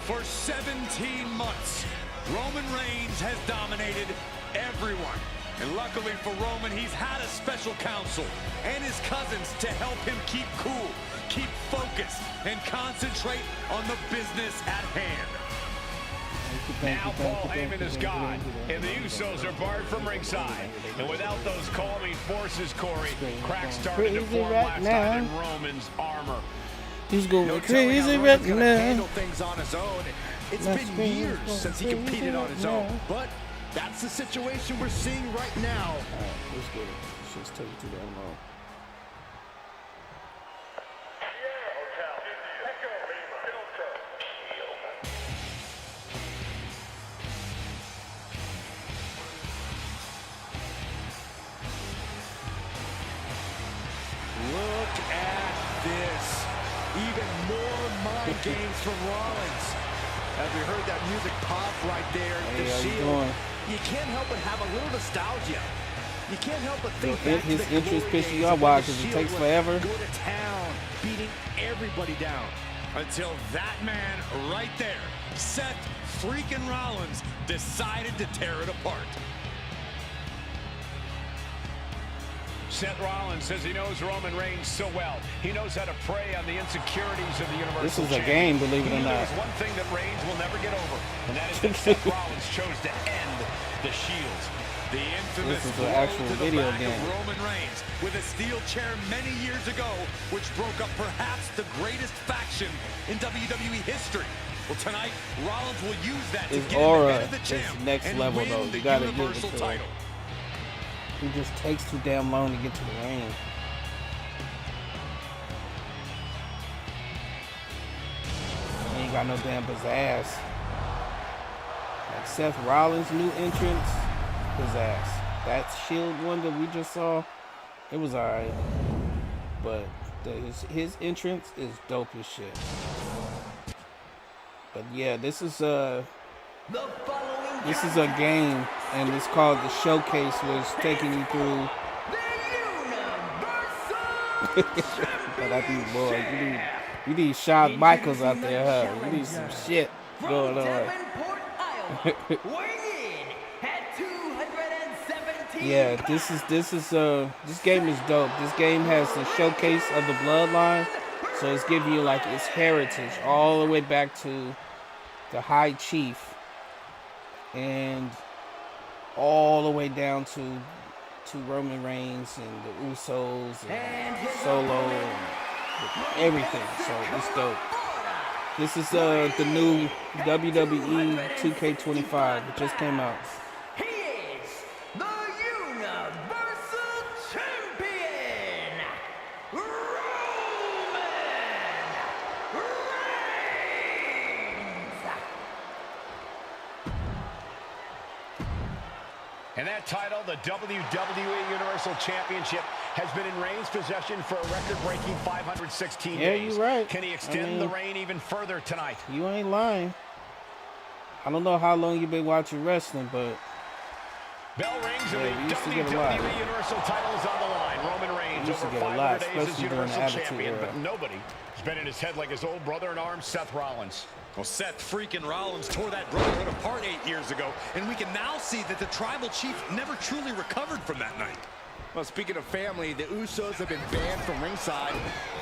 For 17 months, Roman Reigns has dominated everyone. And luckily for Roman, he's had a special counsel and his cousins to help him keep cool, keep focused, and concentrate on the business at hand. Now Paul Heyman is gone, and the Usos are barred from ringside. And without those calming forces, Corey, cracks started to form last time in Roman's armor. He's going No crazy telling how right Roman's gonna now. handle things on his own. It's been years since he competed on his own, but that's the situation we're seeing right now. All right, let's get it. Let's just take it too damn long. Look at this. Even more mind games from Rollins. As we heard that music pop right there, Hey, the how you Shield, doing? you can't help but have a little nostalgia. You can't help but think Yo, back his to the interest glory pisses days you of off, when why? the 'Cause it Shield takes would forever? Go to town, beating everybody down. Until that man right there, Seth freaking Rollins, decided to tear it apart. Seth Rollins says he knows Roman Reigns so well. He knows how to prey on the insecurities of the Universal This is a Champion. game, believe it or He not. knows one thing that Reigns will never get over, and that is that Seth Rollins chose to end the Shield. The infamous This is an blow actual to the video back game. of Roman Reigns with a steel chair many years ago, which broke up perhaps the greatest faction in WWE history. Well, tonight, Rollins will use that to His get aura ahead of the is champ next and level, win though. the You gotta give it Universal to him. title. He just takes too damn long to get to the ring. He ain't got no damn pizzazz. Like Seth Rollins' new entrance, pizzazz. That Shield one that we just saw, it was alright. But his entrance is dope as shit. But yeah, this is a game, and it's called the Showcase, which is taking you through. But I think, boy, you need Shawn Michaels out there, huh? You need some shit going on. Yeah, this game is dope. This game has the showcase of the bloodline, so it's giving you like its heritage all the way back to the High Chief and all the way down to to Roman Reigns and the Usos and Solo and everything. So it's dope. This is the new WWE 2K25. It just came out. He is the Universal Champion, Roman Reigns. And that title, the WWE Universal Championship, has been in Reigns' possession for a record-breaking 516 Yeah, days. you're right. Can he extend the reign even further tonight? You ain't lying. I don't know how long you've been watching wrestling, but Bell rings yeah, and the WWE Universal title is on the line. Roman Reigns over 500 days as Universal Champion, but nobody has been in his head like his old brother-in-arms, Seth Rollins. Well, Seth freaking Rollins tore that brotherhood apart 8 years ago, and we can now see that the Tribal Chief never truly recovered from that night. Well, speaking of family, the Usos have been banned from ringside,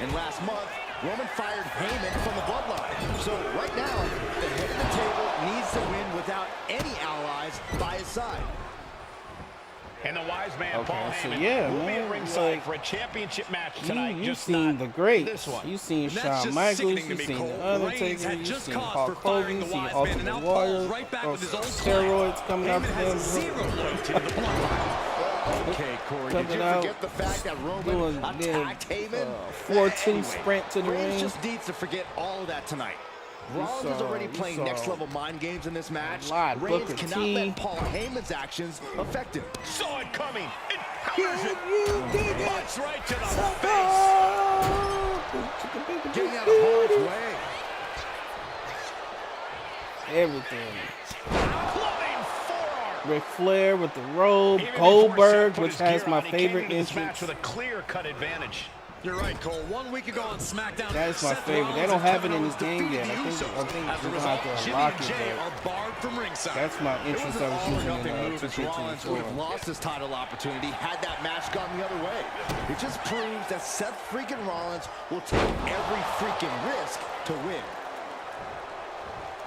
and last month, Roman fired Heyman from the bloodline. So right now, the head of the table needs to win without any allies by his side. And the wise man, Paul so Heyman, yeah, will be man, at ringside like, for a championship match tonight. you just seen not the greats. this one. You seen And that's Shawn just Michaels. sickening You to me, seen Cole. the Reigns Undertaker. had You just seen cause Hulk for firing Hogan. You the seen wise man, and Ultimate now Warrior. Paul's right back with his old steroids coming out Heyman for has them. zero loyalty to the bloodline. Okay, Corey, did Coming you out, forget the fact that Roman doing attacked Heyman? 4-2 Anyway, sprint to the Reigns ring. just needs to forget all of that tonight. Rollins is already playing next-level mind games in this match. Reigns Booker cannot T. let Paul Heyman's actions affect him. Saw it coming. It powers it. Punch right to the face. Getting out of harm's way. Everything. Floating forearm. Ric Flair with the robe. Even Goldberg, before which Seth put his has gear my on, he came favorite into this entrance. match with a clear-cut advantage. You're right, Cole. 1 week ago on SmackDown, That is my Seth favorite. They Rollins don't have it and in Kevin this game Owens yet. I defeated think the Usos. As a we're gonna result, have to Jimmy unlock and it, Jay but are barred from ringside. that's my It entrance was I an was using all-or-nothing in move as Rollins would have 2K24. lost his title opportunity had that match gone the other way. It just proves that Seth freaking Rollins will take every freaking risk to win.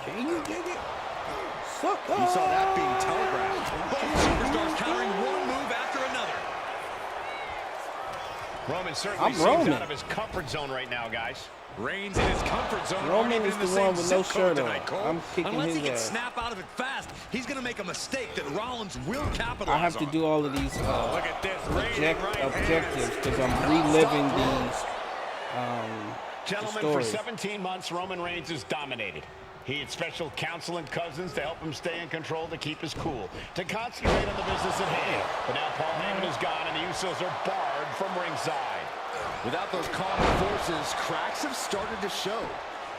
Can you dig it? You saw that being telegraphed. Both superstars countering one move after another. Roman certainly I'm seems Roman. out of his comfort zone right now, guys. Reigns in his comfort zone. Roman aren't even is in the same one with no zip code shirt on. tonight, Cole. I'm kicking Unless his he can ass. snap out of it fast, he's going to make a mistake that Rollins will capitalize I have to on. do all of these Look at this. Raiding right objectives hands. because I'm reliving these Gentlemen, for stories. 17 months, Roman Reigns has dominated. He had special counsel and cousins to help him stay in control, to keep his cool, to concentrate on the business at hand. But now Paul Heyman is gone, and the Usos are barred from ringside. Without those calming forces, cracks have started to show.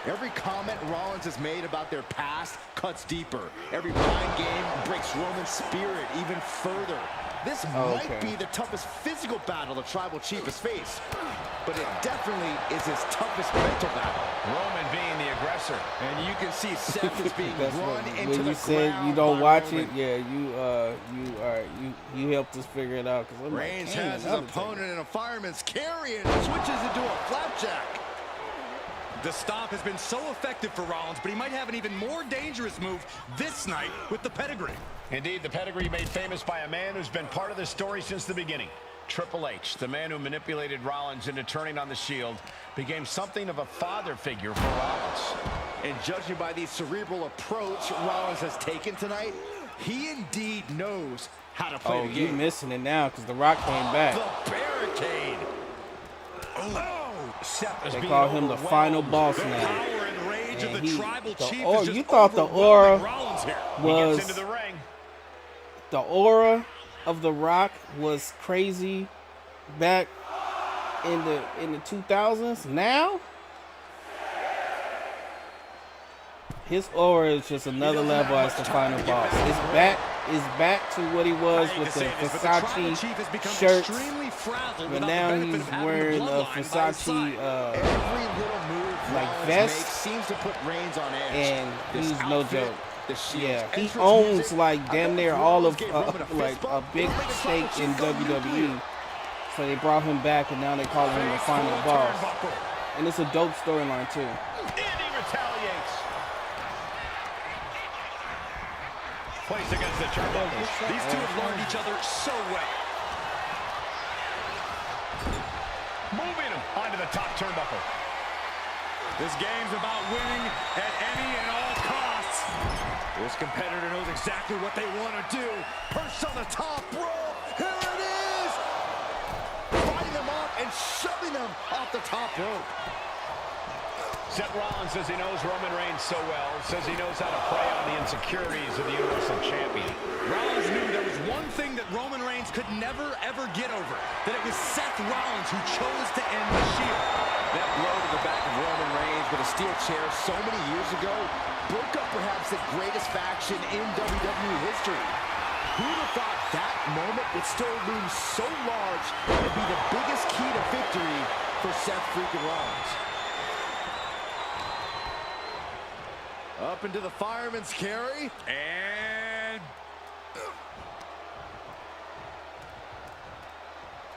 Every comment Rollins has made about their past cuts deeper. Every mind game breaks Roman's spirit even further. This might be the toughest physical battle the Tribal Chief has faced, but it definitely is his toughest mental battle. Roman being the aggressor. And you can see Seth is being run into when the you said ground you don't by watch Roman. it, yeah, you helped us figure it out. Cause I'm Reigns like, has his opponent in a fireman's carry and switches into a flapjack. The stop has been so effective for Rollins, but he might have an even more dangerous move this night with the pedigree. Indeed, the pedigree made famous by a man who's been part of this story since the beginning. Triple H, the man who manipulated Rollins into turning on the Shield, became something of a father figure for Rollins. And judging by the cerebral approach Rollins has taken tonight, he indeed knows how to play the you game. missing it now because The Rock came back. The barricade. Seth is They being call him the final boss The now. power and rage of And the he- Tribal the Chief aura- is just you thought the overwhelming aura Rollins here. He was gets into the ring. the aura of The Rock was crazy back in the 2000s. Now his aura is just another level as the final boss. It's back to what he was with the Versace shirts, but now he's wearing a Versace Every little move like Rollins vest, makes seems to put Reigns on edge. and This he's no outfit, joke. the Shield's Yeah, he entrance owns music, like damn I near bet all of Rollins gave Roman a like fist a bump. big What made the stake Tribal in Chief go WWE. So they brought him back, and now they call him the final boss. And it's a dope storyline too. And he retaliates. Place against the turnbuckles. These two have learned each other so well. the top turnbuckle. This game's about winning at any and all costs. This competitor knows exactly what they want to do. Perched on the top rope. Here it is. Fighting them up and shoving them off the top rope. Seth Rollins says he knows Roman Reigns so well, says he knows how to play on the insecurities of the Universal Champion. Rollins knew there was one thing that Roman Reigns could never, ever get over, that it was Seth Rollins who chose to end the Shield. That blow to the back of Roman Reigns with a steel chair so many years ago broke up perhaps the greatest faction in WWE history. Who would have thought that moment would still loom so large and be the biggest key to victory for Seth freaking Rollins? Up into the fireman's carry. And...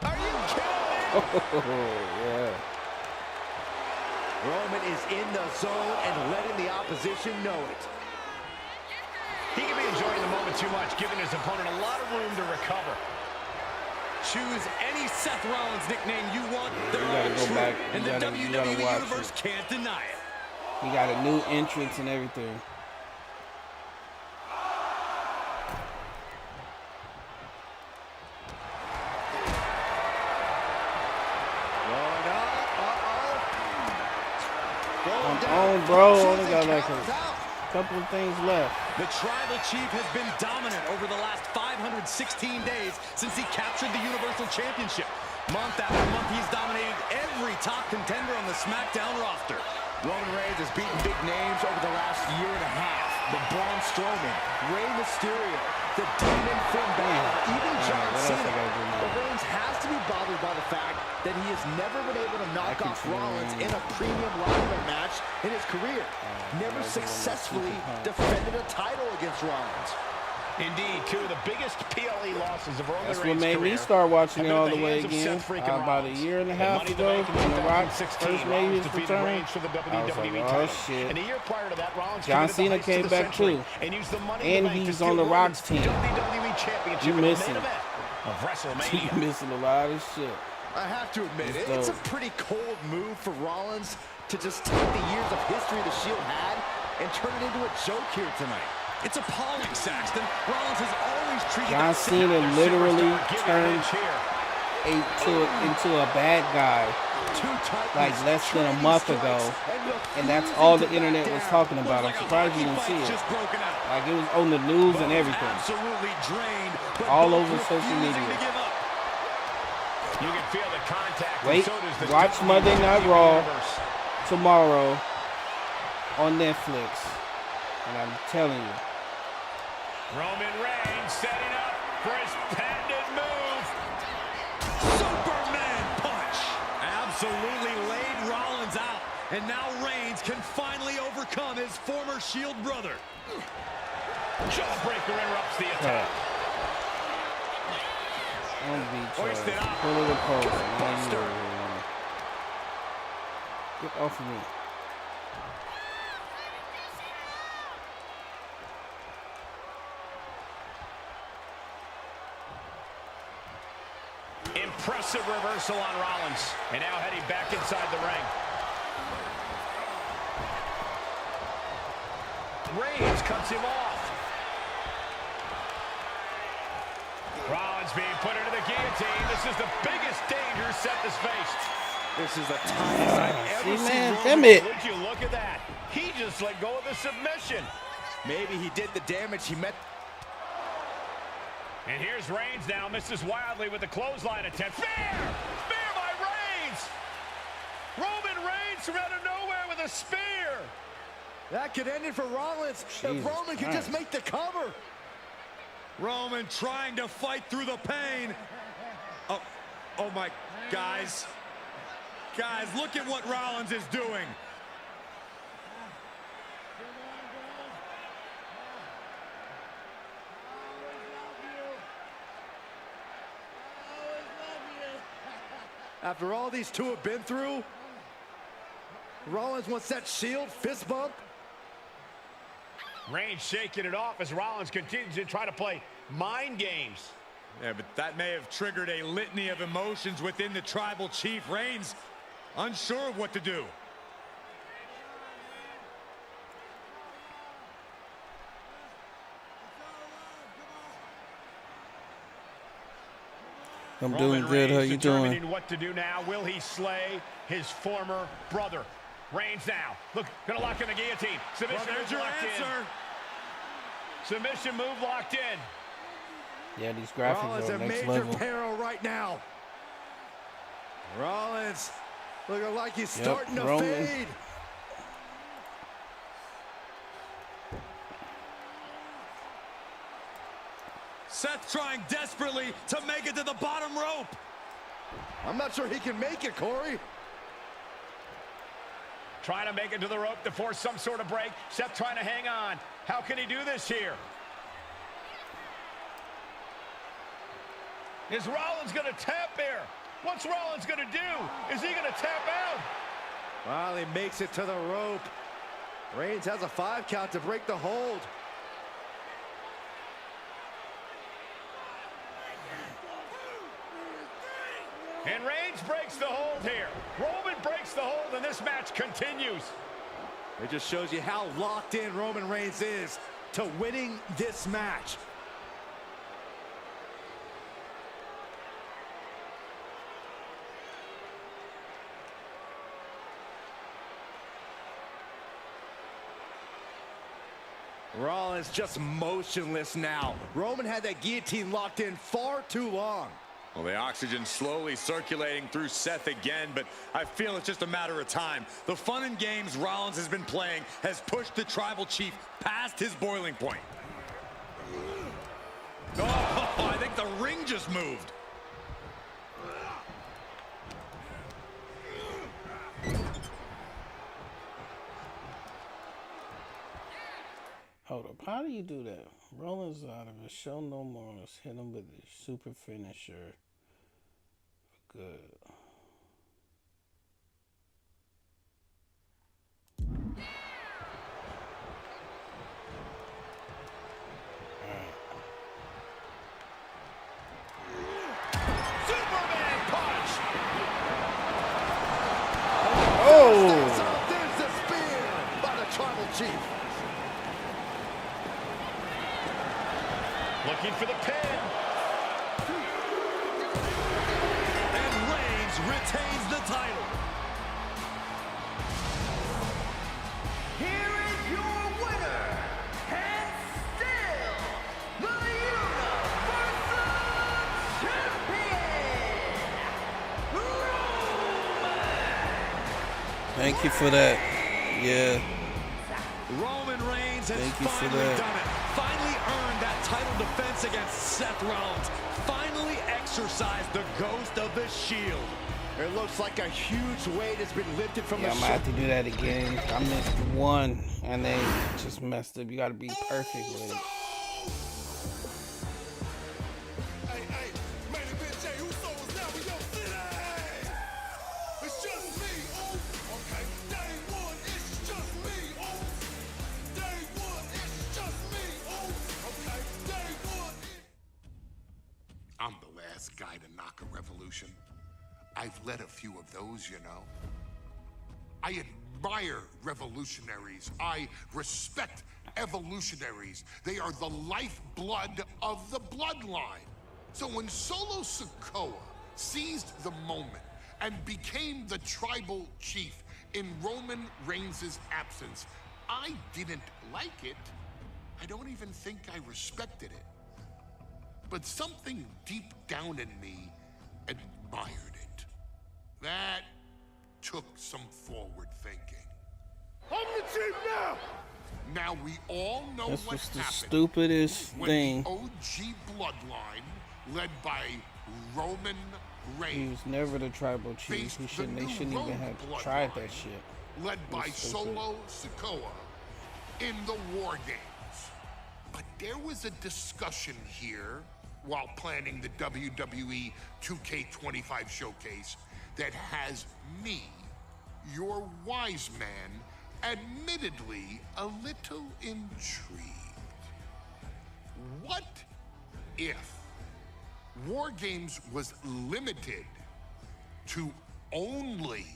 Are you kidding me? Yeah. Roman is in the zone and letting the opposition know it. He can be enjoying the moment too much, giving his opponent a lot of room to recover. Choose any Seth Rollins nickname you want. They're You gotta all go true, back. and You the gotta WWE watch Universe it. can't deny it. He got a new entrance and everything. Come on, bro. Only got like a couple of things left. The Tribal Chief has been dominant over the last 516 days since he captured the Universal Championship. Month after month, he's dominated every top contender on the SmackDown roster. Roman Reigns has beaten big names over the last year and a half. The Braun Strowman, Rey Mysterio, the Demon Finn Balor, even John Cena. But Reigns has to be bothered by the fact that he has never been able to knock off Rollins in a premium ladder match in his career. Never successfully defended a title against Rollins. Indeed, two of the biggest PLE losses of Roman Reigns' That's what made me start watching it all the way again. About a year and a half ago, when The Rock first made his return, I was like, oh shit. And a year prior to that, Rollins John Cena came back too, and he's on The Rock's team. You missing? You missing a lot of shit. I have to admit, it's a pretty cold move for Rollins to just take the years of history the Shield had and turn it into a joke here tonight. It's appalling, Saxton. Rollins has always treated John Cena literally turned into a bad guy like less than a month ago, and that's all the internet was talking about. I'm surprised you didn't see it. Like, it was on the news and everything, all over social media. You can feel the contact. Wait, watch Monday Night Raw tomorrow on Netflix, and I'm telling you. Roman Reigns setting up for his patented move. Superman punch. Absolutely laid Rollins out. And now Reigns can finally overcome his former Shield brother. Jawbreaker interrupts the attack. Hoisted up. Pull of the post. Get off of me. Impressive reversal on Rollins. And now heading back inside the ring. Reigns cuts him off. Rollins being put into the guillotine. This is the biggest danger Seth has faced. This is the tightest I've ever seen. Damn it. Would you look at that? He just let go of the submission. Maybe he did the damage he meant. And here's Reigns now, misses wildly with the clothesline attempt. Spear! Spear by Reigns! Roman Reigns from out of nowhere with a spear! That could end it for Rollins if Roman could just make the cover. Roman trying to fight through the pain. Oh my, guys. Guys, look at what Rollins is doing. After all these two have been through, Rollins wants that Shield fist bump. Reigns shaking it off as Rollins continues to try to play mind games. Yeah, but that may have triggered a litany of emotions within the Tribal Chief. Reigns unsure of what to do. I'm doing good. How you doing? What to do now? Will he slay his former brother? Reigns now. Look, gonna lock in the guillotine. Submission move locked in. Submission move locked in. Yeah, these graphics Rollins are in next major level. peril right now. Rollins looking like he's starting to Roman. fade. Seth trying desperately to make it to the bottom rope. I'm not sure he can make it, Corey. Trying to make it to the rope to force some sort of break. Seth trying to hang on. How can he do this here? Is Rollins going to tap here? What's Rollins going to do? Is he going to tap out? Well, he makes it to the rope. Reigns has a 5 count to break the hold. And Reigns breaks the hold here. Roman breaks the hold, and this match continues. It just shows you how locked in Roman Reigns is to winning this match. Rollins just motionless now. Roman had that guillotine locked in far too long. Well, the oxygen slowly circulating through Seth again, but I feel it's just a matter of time. The fun and games Rollins has been playing has pushed the Tribal Chief past his boiling point. Oh, I think the ring just moved. Hold up. How do you do that? Rollins out of it. Show no more. Let's hit him with the super finisher. Good. Superman punch! Oh! There's the spear by the Tribal Chief. Looking for the pin. And Reigns retains the title. Here is your winner, and still the Universal Champion, Roman. Thank you for that. Yeah. Roman Reigns has Thank you for finally that. done it. Finally earned that title defense against Seth Rollins. Finally exercised the ghost of the Shield. It looks like a huge weight has been lifted from Yeah, the I'm gonna have to do that again. I missed one and they just messed up. You gotta be perfect with it. I'm the last guy to knock a revolution. I've led a few of those, you know. I admire revolutionaries. I respect evolutionaries. They are the lifeblood of the bloodline. So when Solo Sikoa seized the moment and became the Tribal Chief in Roman Reigns' absence, I didn't like it. I don't even think I respected it. But something deep down in me admired it. That took some forward thinking. I'm the chief now! Now we all know This what was the happened stupidest when thing. the OG bloodline, led by Roman He Reigns, was never the Tribal Chief. faced They the shouldn't new even Roman have tried that bloodline, shit. led by That's stupid. Solo Sikoa in the War Games. But there was a discussion here while planning the WWE 2K25 showcase that has me, your wise man, admittedly a little intrigued. What if War Games was limited to only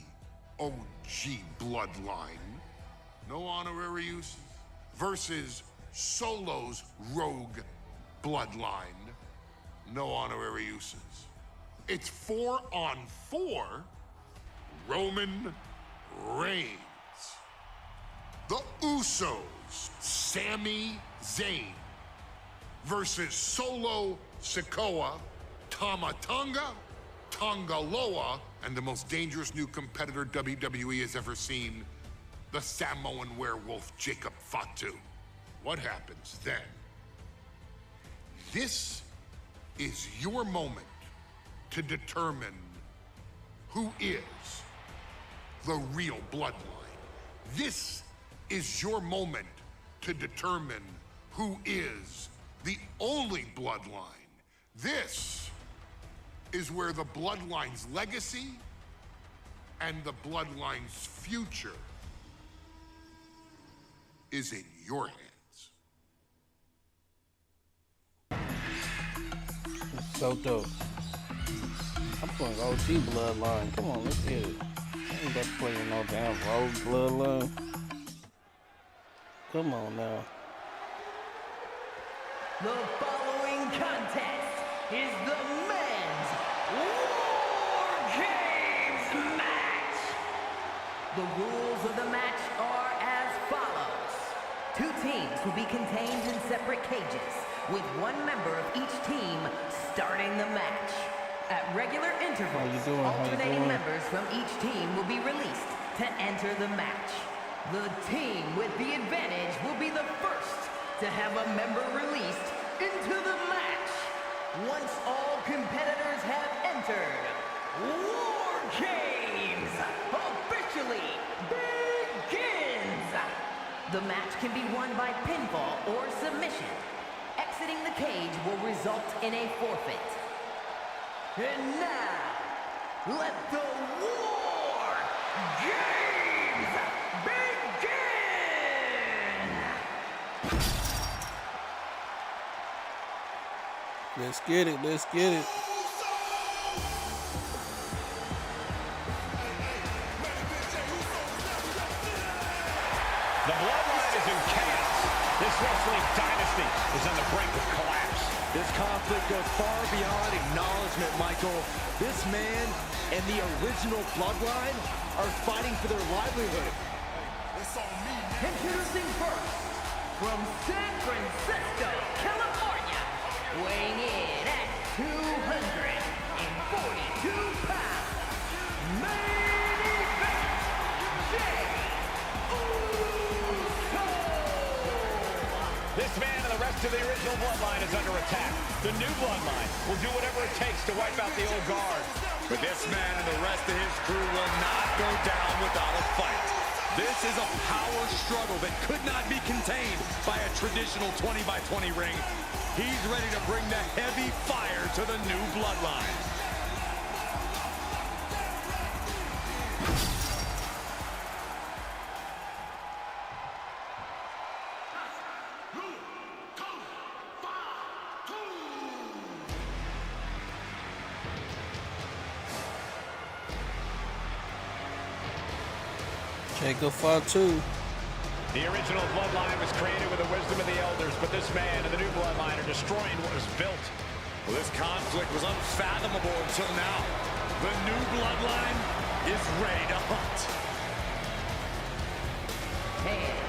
OG bloodline, no honorary uses, versus Solo's rogue bloodline, no honorary uses. It's 4-on-4 Roman Reigns. The Usos, Sami Zayn, versus Solo Sikoa, Tama Tonga, Tonga Loa, and the most dangerous new competitor WWE has ever seen, the Samoan werewolf Jacob Fatu. What happens then? This is your moment to determine who is the real bloodline. This is your moment to determine who is the only bloodline. This is where the bloodline's legacy and the bloodline's future is in your hands. It's so dope. I'm playing OG bloodline. Come on, let's get it. I ain't about to play with no damn rogue bloodline. Come on now. The following contest is the men's War Games match. The rules of the match are as follows. 2 teams will be contained in separate cages, with 1 member of each team starting the match. At regular intervals, alternating members from each team will be released to enter the match. The team with the advantage will be the first to have a member released into the match. Once all competitors have entered, War Games officially begins. The match can be won by pinfall or submission. Exiting the cage will result in a forfeit. And now, let the War Games begin! Let's get it, let's get it. The bloodline is in chaos. This wrestling dynasty is on the brink of collapse. This conflict goes far beyond acknowledgement, Michael. This man and the original bloodline are fighting for their livelihood. Introducing first, from San Francisco, California, weighing in at 242 pounds, main event, Jey Uso! This man and the rest of the original bloodline is under attack. The new bloodline will do whatever it takes to wipe out the old guard. But this man and the rest of his crew will not go down without a fight. This is a power struggle that could not be contained by a traditional 20-by-20 ring. He's ready to bring the heavy fire to the new bloodline. Jacob Fatu. The original bloodline was created with the wisdom of the elders, but this man and the new bloodline are destroying what was built. Well, this conflict was unfathomable until now. The new bloodline is ready to hunt. And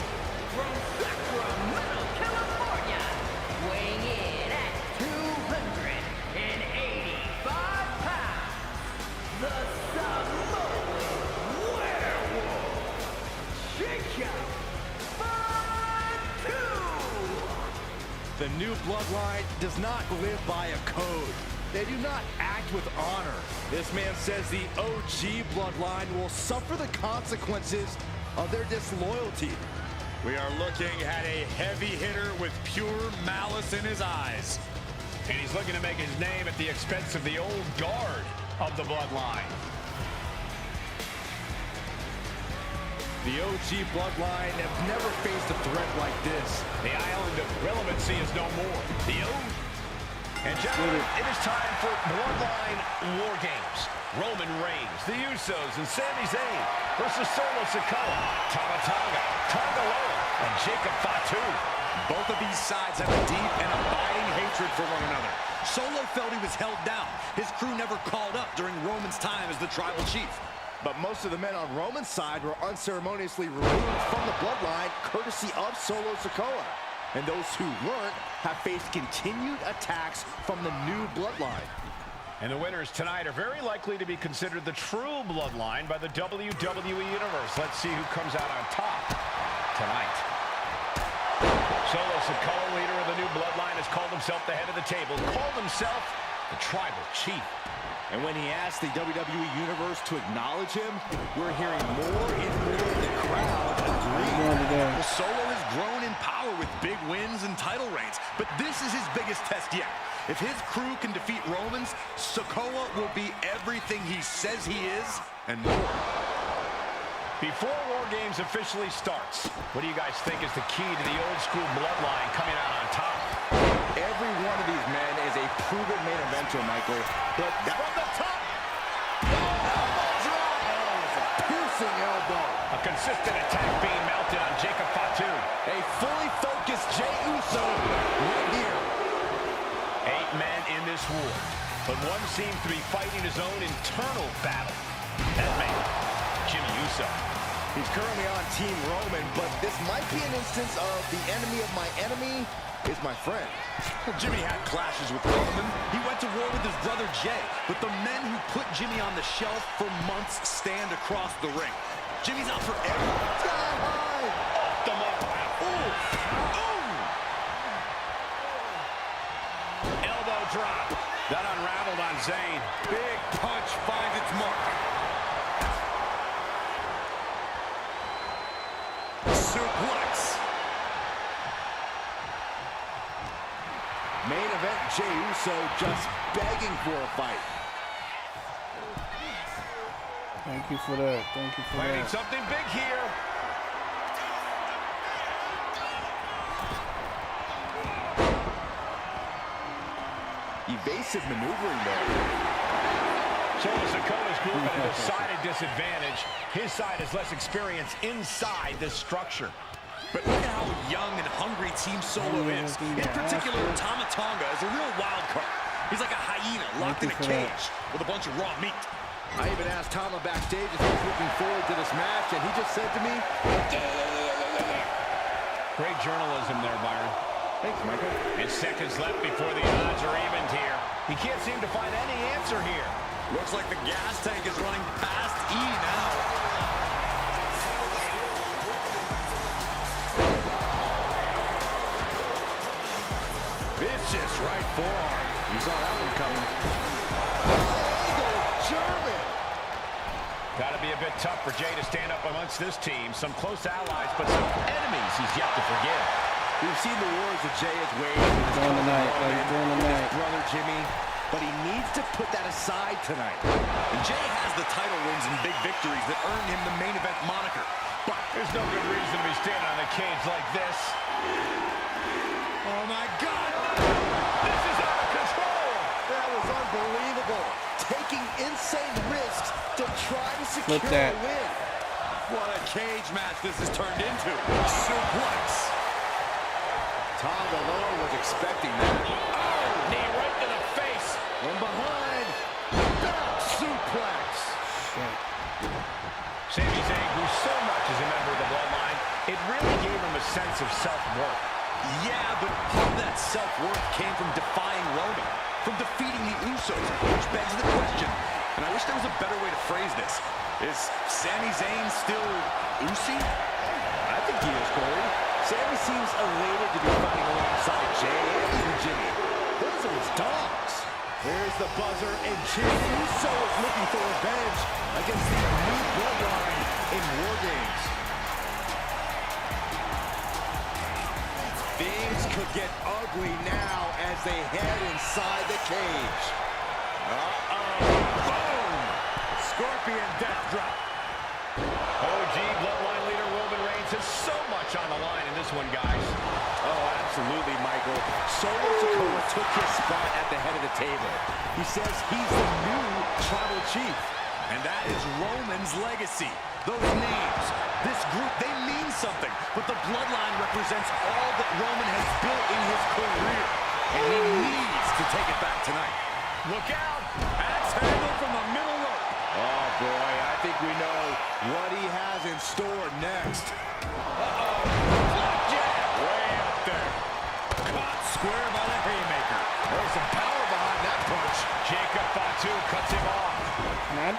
from Sacramento, California, weighing in at 285 pounds, the Samoan werewolf, Jacob Fatu! The new bloodline does not live by a code. They do not act with honor. This man says the OG bloodline will suffer the consequences of their disloyalty. We are looking at a heavy hitter with pure malice in his eyes. And he's looking to make his name at the expense of the old guard of the bloodline. The OG bloodline have never faced a threat like this. The island of relevancy is no more. The old. And gentlemen, it is time for Bloodline War Games. Roman Reigns, the Usos, and Sami Zayn versus Solo Sikoa, Tama Tonga, Tonga Loa, and Jacob Fatu. Both of these sides have a deep and abiding hatred for one another. Solo felt he was held down. His crew never called up during Roman's time as the tribal chief. But most of the men on Roman's side were unceremoniously removed from the bloodline, courtesy of Solo Sikoa. And those who weren't have faced continued attacks from the new bloodline. And the winners tonight are very likely to be considered the true bloodline by the WWE Universe. Let's see who comes out on top tonight. Solo Sikoa, leader of the new bloodline, has called himself the head of the table, called himself the tribal chief. And when he asked the WWE Universe to acknowledge him, we're hearing more and more of the crowd agree. Well, Solo has grown in power with big wins and title reigns, but this is his biggest test yet. If his crew can defeat Romans, Sikoa will be everything he says he is and more. Before War Games officially starts, what do you guys think is the key to the old school bloodline coming out on top? Every one of these men is a proven main eventer, Michael. But from the top, elbow drop. Oh, it's a piercing elbow. A consistent attack being mounted on Jacob Fatu. A fully focused Jey Uso right here. 8 men in this war, but one seems to be fighting his own internal battle. That man, Jimmy Uso. He's currently on Team Roman, but this might be an instance of the enemy of my enemy is my friend. Well, Jimmy had clashes with Roman. He went to war with his brother Jey, but the men who put Jimmy on the shelf for months stand across the ring. Jimmy's out for everyone. Off the mark. Elbow drop. That unraveled on Zayn. Big punch finds its mark. Suplex. Main event, Jey Uso just begging for a fight. Thank you for that. Thank you for Planning that. something big here. Evasive maneuvering there. Solo Sikoa's group at a decided disadvantage. His side has less experience inside this structure. But look at how young and hungry Team Solo is. In particular, Tama Tonga is a real wild card. He's like a hyena locked in a cage with a bunch of raw meat. I even asked Tama backstage if he was looking forward to this match, and he just said to me, yeah. Great journalism there, Byron. Thanks, Michael. And seconds left before the odds are evened here. He can't seem to find any answer here. Looks like the gas tank is running past E now. Vicious right forearm. You saw that one coming. German. Got to be a bit tough for Jey to stand up amongst this team. Some close allies, but some enemies he's yet to forgive. We've seen the wars that Jey has waged with his brother Jimmy, but he needs to put that aside tonight. And Jey has the title wins and big victories that earned him the main event moniker. But there's no good reason to be standing on the cage like this. Oh my God! This is out of control! That was unbelievable. Taking insane risks to try to secure a win. What a cage match this has turned into. Suplex. Tonga Loa was expecting that. Oh, knee right to the face. From behind. Back suplex. Sami Zayn grew so much as a member of the bloodline, it really gave him a sense of self-worth. Yeah, but part of that self-worth came from defying Roman, from defeating the Usos, which begs the question, and I wish there was a better way to phrase this. Is Sami Zayn still Usi? I think he is, Corey. Sami seems elated to be fighting alongside Jey and Jimmy. Those are his dogs. There's the buzzer, and Jimmy Uso is looking for revenge against the new bloodline in War Games. Things could get ugly now as they head inside the cage. Boom! Scorpion death drop. OG bloodline leader Roman Reigns has so much on the line in this one, guys. Oh, absolutely. Absolutely, Michael. Solo Sikoa took his spot at the head of the table. He says he's the new tribal chief. And that is Roman's legacy. Those names, this group, they mean something. But the bloodline represents all that Roman has built in his career. And he needs to take it back tonight. Look out! Axe handle from the middle rope. Oh, boy, I think we know what he has in store next. Flapjack! Way up there. Caught square by the haymaker. There's some power behind that punch. Jacob Fatu cuts him off. I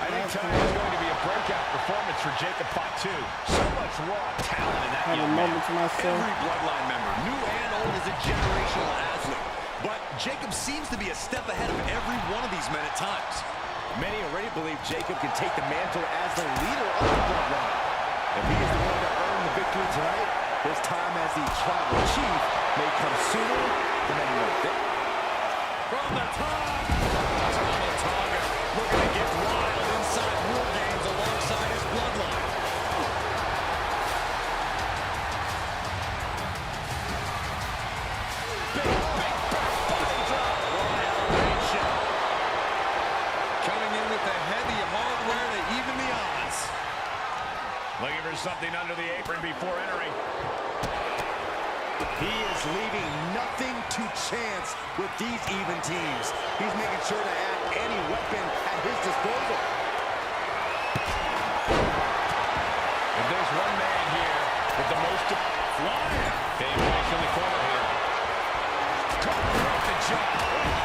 think tonight is going to be a breakout performance for Jacob Fatu. So much raw talent in that have a moment to myself. Every bloodline member, new and old, is a generational athlete. But Jacob seems to be a step ahead of every one of these men at times. Many already believe Jacob can take the mantle as the leader of the bloodline. If he is the one to earn the victory tonight, his time as the tribal chief may come sooner than anyone thinks. From the top, Tonga looking to get wild inside War Games alongside his bloodline. Big back body drop. Raw elevation. Coming in with the heavy hardware to even the odds. Looking for something under the apron before entering. He is leaving nothing to chance with these even teams. He's making sure to add any weapon at his disposal. If there's one man here with the most flying, Dave Rice in the corner here. Right the jump.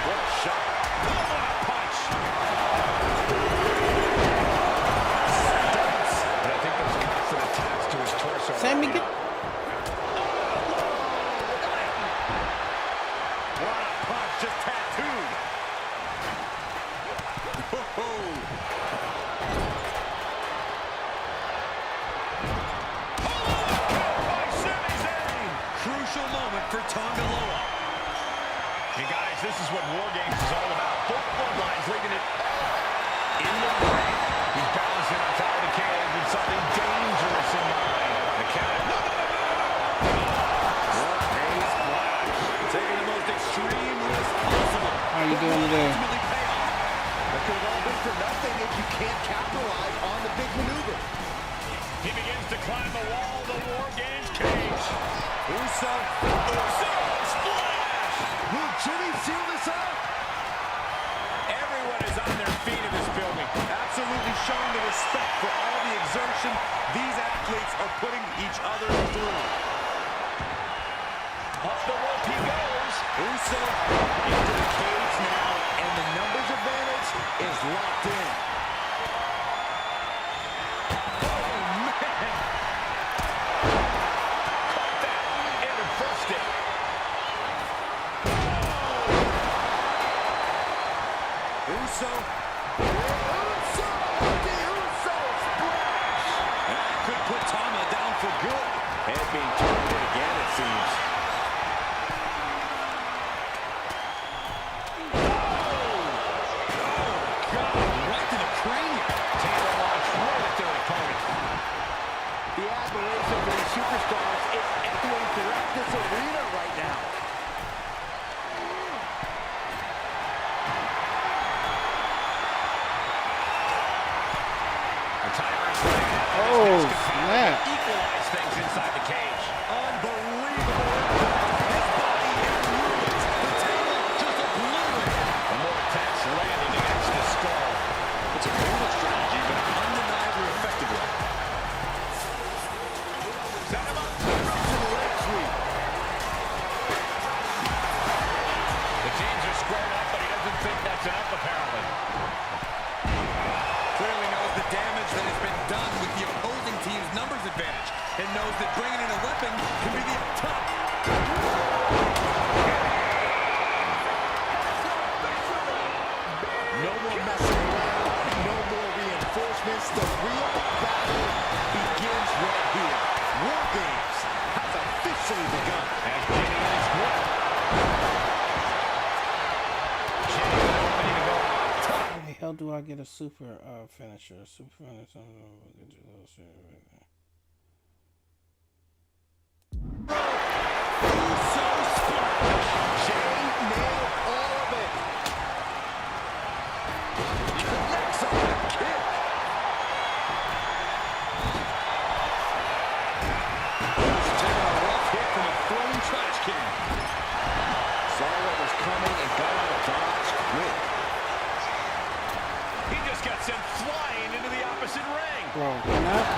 What a shot. What a punch. But I think those constant attacks to his torso. Sammy, get. Just tattooed. Crucial moment for Tonga Loa. Hey guys, this is what War Games is all about. Both bloodlines leaving it in the ring. He's balancing on top of the cage with something dangerous in mind. The count. No. What a splash. Taking the most extreme risk possible. How you doing today? That could have all been for nothing if you can't capitalize on the big maneuver. He begins to climb the wall of the War Games cage. Uso splash. Will Jimmy seal this up? Everyone is on their feet in this building. Absolutely showing the respect for all the exertion these athletes are putting each other through. Up the rope he goes. Uso Into the cage now, and the numbers advantage is locked in. Uso. Uso! The Uso splash! And that could put Tama down for good. Head being turned again, it seems. Right to the cranium. Taylor launched right at their opponent. The admiration for these superstars is echoing throughout this arena right now. Oh, snap. Equalize things inside the cage. Unbelievable impact. His body in ruins. The table just obliterated. And more attacks landing against the skull. It's a brutal strategy, but an undeniably effective one. Set him up. The teams are squared up, but he doesn't think that's enough, apparently. Clearly knows the damage that has been done with the opposing team's numbers advantage, and knows that bringing in a weapon can be the top. No more messing around, no more reinforcements. The real battle begins right here. War Games has officially begun. As Jimmy in his grip. Jimmy ready to go out. How the hell do I get a super finisher? Super finisher.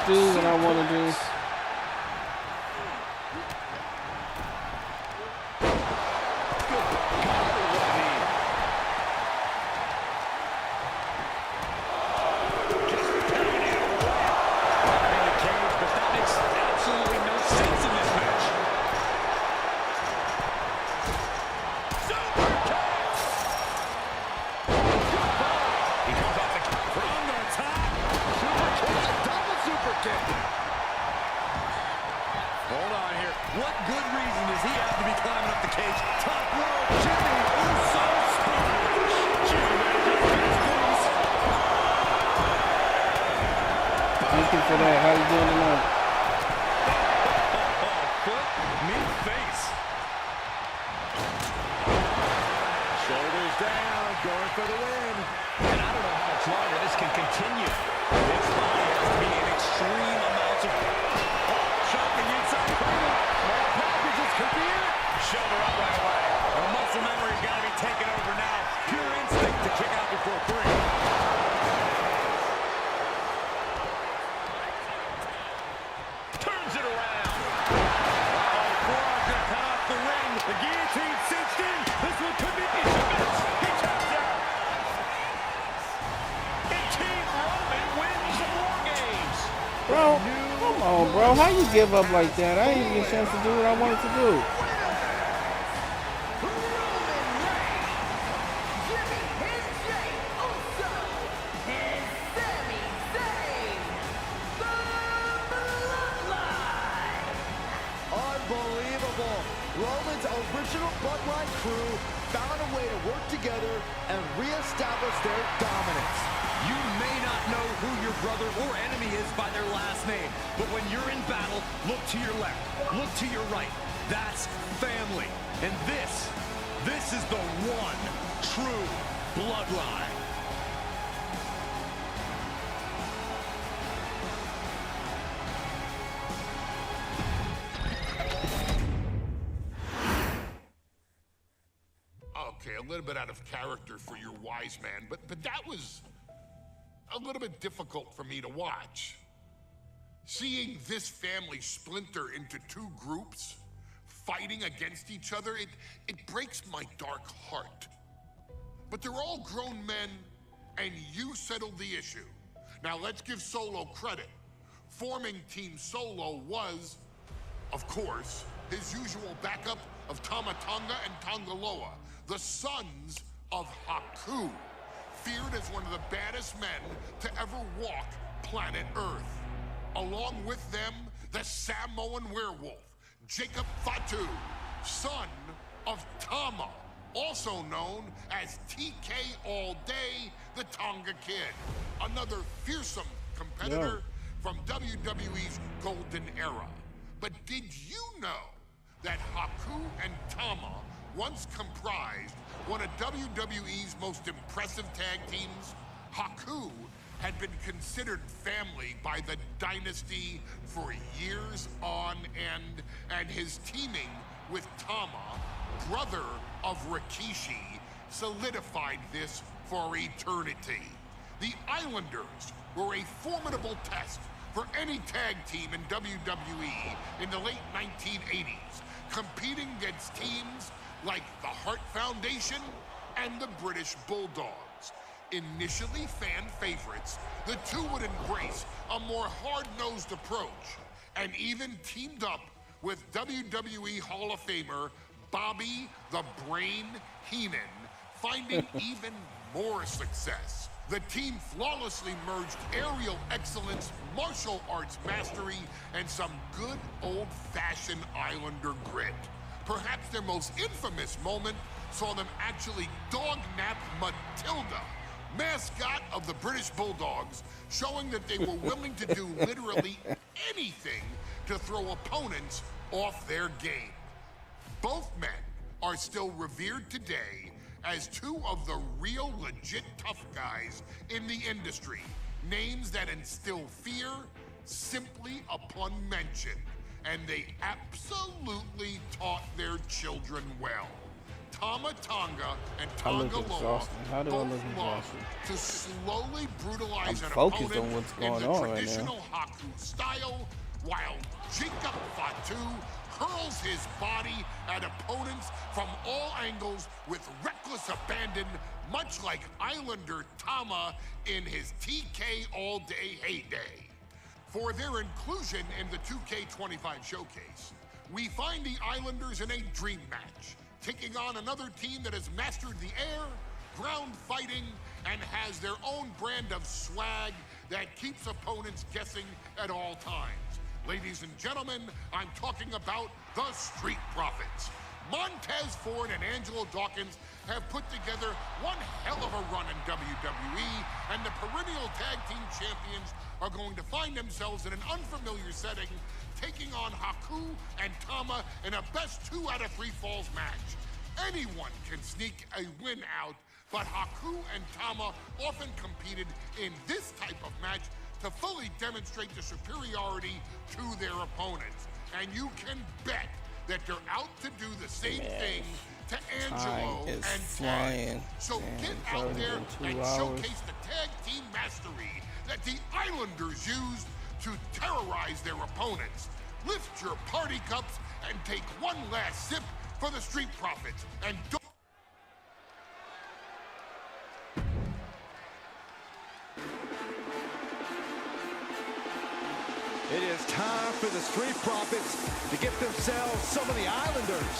do what I want to do. Hold on here. What good reason does he have to be climbing up the cage? Top rope, Jimmy Uso splash. Thank you for that. How you doing tonight? Foot, knee, face. Shoulders down, going for the win. And I don't know how much longer this can continue. This body has to be in extreme amounts of... Shocking inside cradle. Small packages could be it. Shoulder up right away. The muscle memory's got to be taken over now. Pure instinct to kick out before 3. Turns it around. Forearm's going to cut off the ring. The guillotine cinched in. This one could be it. He taps out. And Team Roman wins the War Games. Bro, come on, bro. How you give up like that? I didn't get a chance to do what I wanted to do. Unbelievable. Roman's original Bloodline crew found a way to work together and reestablish their dominance. You may not know who your brother or enemy is by their last name, but when you're in battle, look to your left, look to your right. That's family. And this is the one true Bloodline. Okay, a little bit out of character for your wise man, but that was a little bit difficult for me to watch. Seeing this family splinter into 2 groups, fighting against each other, it breaks my dark heart. But they're all grown men, and you settled the issue. Now let's give Solo credit. Forming Team Solo was, of course, his usual backup of Tama Tonga and Tongaloa, the sons of Haku, feared as one of the baddest men to ever walk planet Earth. Along with them, the Samoan werewolf, Jacob Fatu, son of Tama, also known as TK All Day, the Tonga Kid, another fearsome competitor from WWE's golden era. But did you know that Haku and Tama once comprised one of WWE's most impressive tag teams? Haku had been considered family by the Dynasty for years on end, and his teaming with Tama, brother of Rikishi, solidified this for eternity. The Islanders were a formidable test for any tag team in WWE in the late 1980s, competing against teams like the Hart Foundation and the British Bulldogs. Initially fan favorites, the two would embrace a more hard-nosed approach and even teamed up with WWE Hall of Famer Bobby the Brain Heenan, finding even more success. The team flawlessly merged aerial excellence, martial arts mastery, and some good old-fashioned Islander grit. Perhaps their most infamous moment saw them actually dog-nap Matilda, mascot of the British Bulldogs, showing that they were willing to do literally anything to throw opponents off their game. Both men are still revered today as 2 of the real legit tough guys in the industry, names that instill fear simply upon mention, and they absolutely taught their children well. Tama Tonga and I look Tonga Law exhausted. How do I look both love exhausted? to slowly brutalize I'm an focused opponent on what's in going the on right traditional now. Haku style, while Jacob Fatu hurls his body at opponents from all angles with reckless abandon, much like Islander Tama in his TK all-day heyday. For their inclusion in the 2K25 showcase, we find the Islanders in a dream match, taking on another team that has mastered the air, ground fighting, and has their own brand of swag that keeps opponents guessing at all times. Ladies and gentlemen, I'm talking about the Street Profits. Montez Ford and Angelo Dawkins have put together one hell of a run in WWE, and the perennial tag team champions are going to find themselves in an unfamiliar setting, taking on Haku and Tama in a best 2 out of 3 falls match. Anyone can sneak a win out, but Haku and Tama often competed in this type of match to fully demonstrate the superiority to their opponents. And you can bet that they're out to do the same thing to Angelo and Ted. So get out there and showcase the tag team mastery that the Islanders used to terrorize their opponents. Lift your party cups and take one last sip for the Street Profits. And don't... It is time for the Street Profits to get themselves some of the Islanders.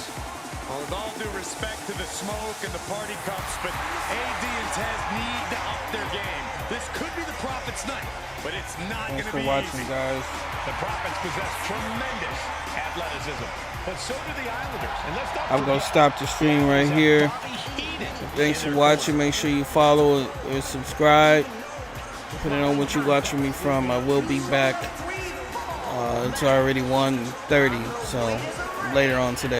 Well, with all due respect to the smoke and the party cups, but AD and Tez need to up their game. This could be the Profits' night, but it's not going to be watching, easy. guys. The Profits possess tremendous athleticism, but so do the Islanders. And let's not I'm going to stop the stream right here. Thanks for watching. Make sure you follow or subscribe. Depending on what you're watching me from, I will be back. It's already 1:30, so later on today.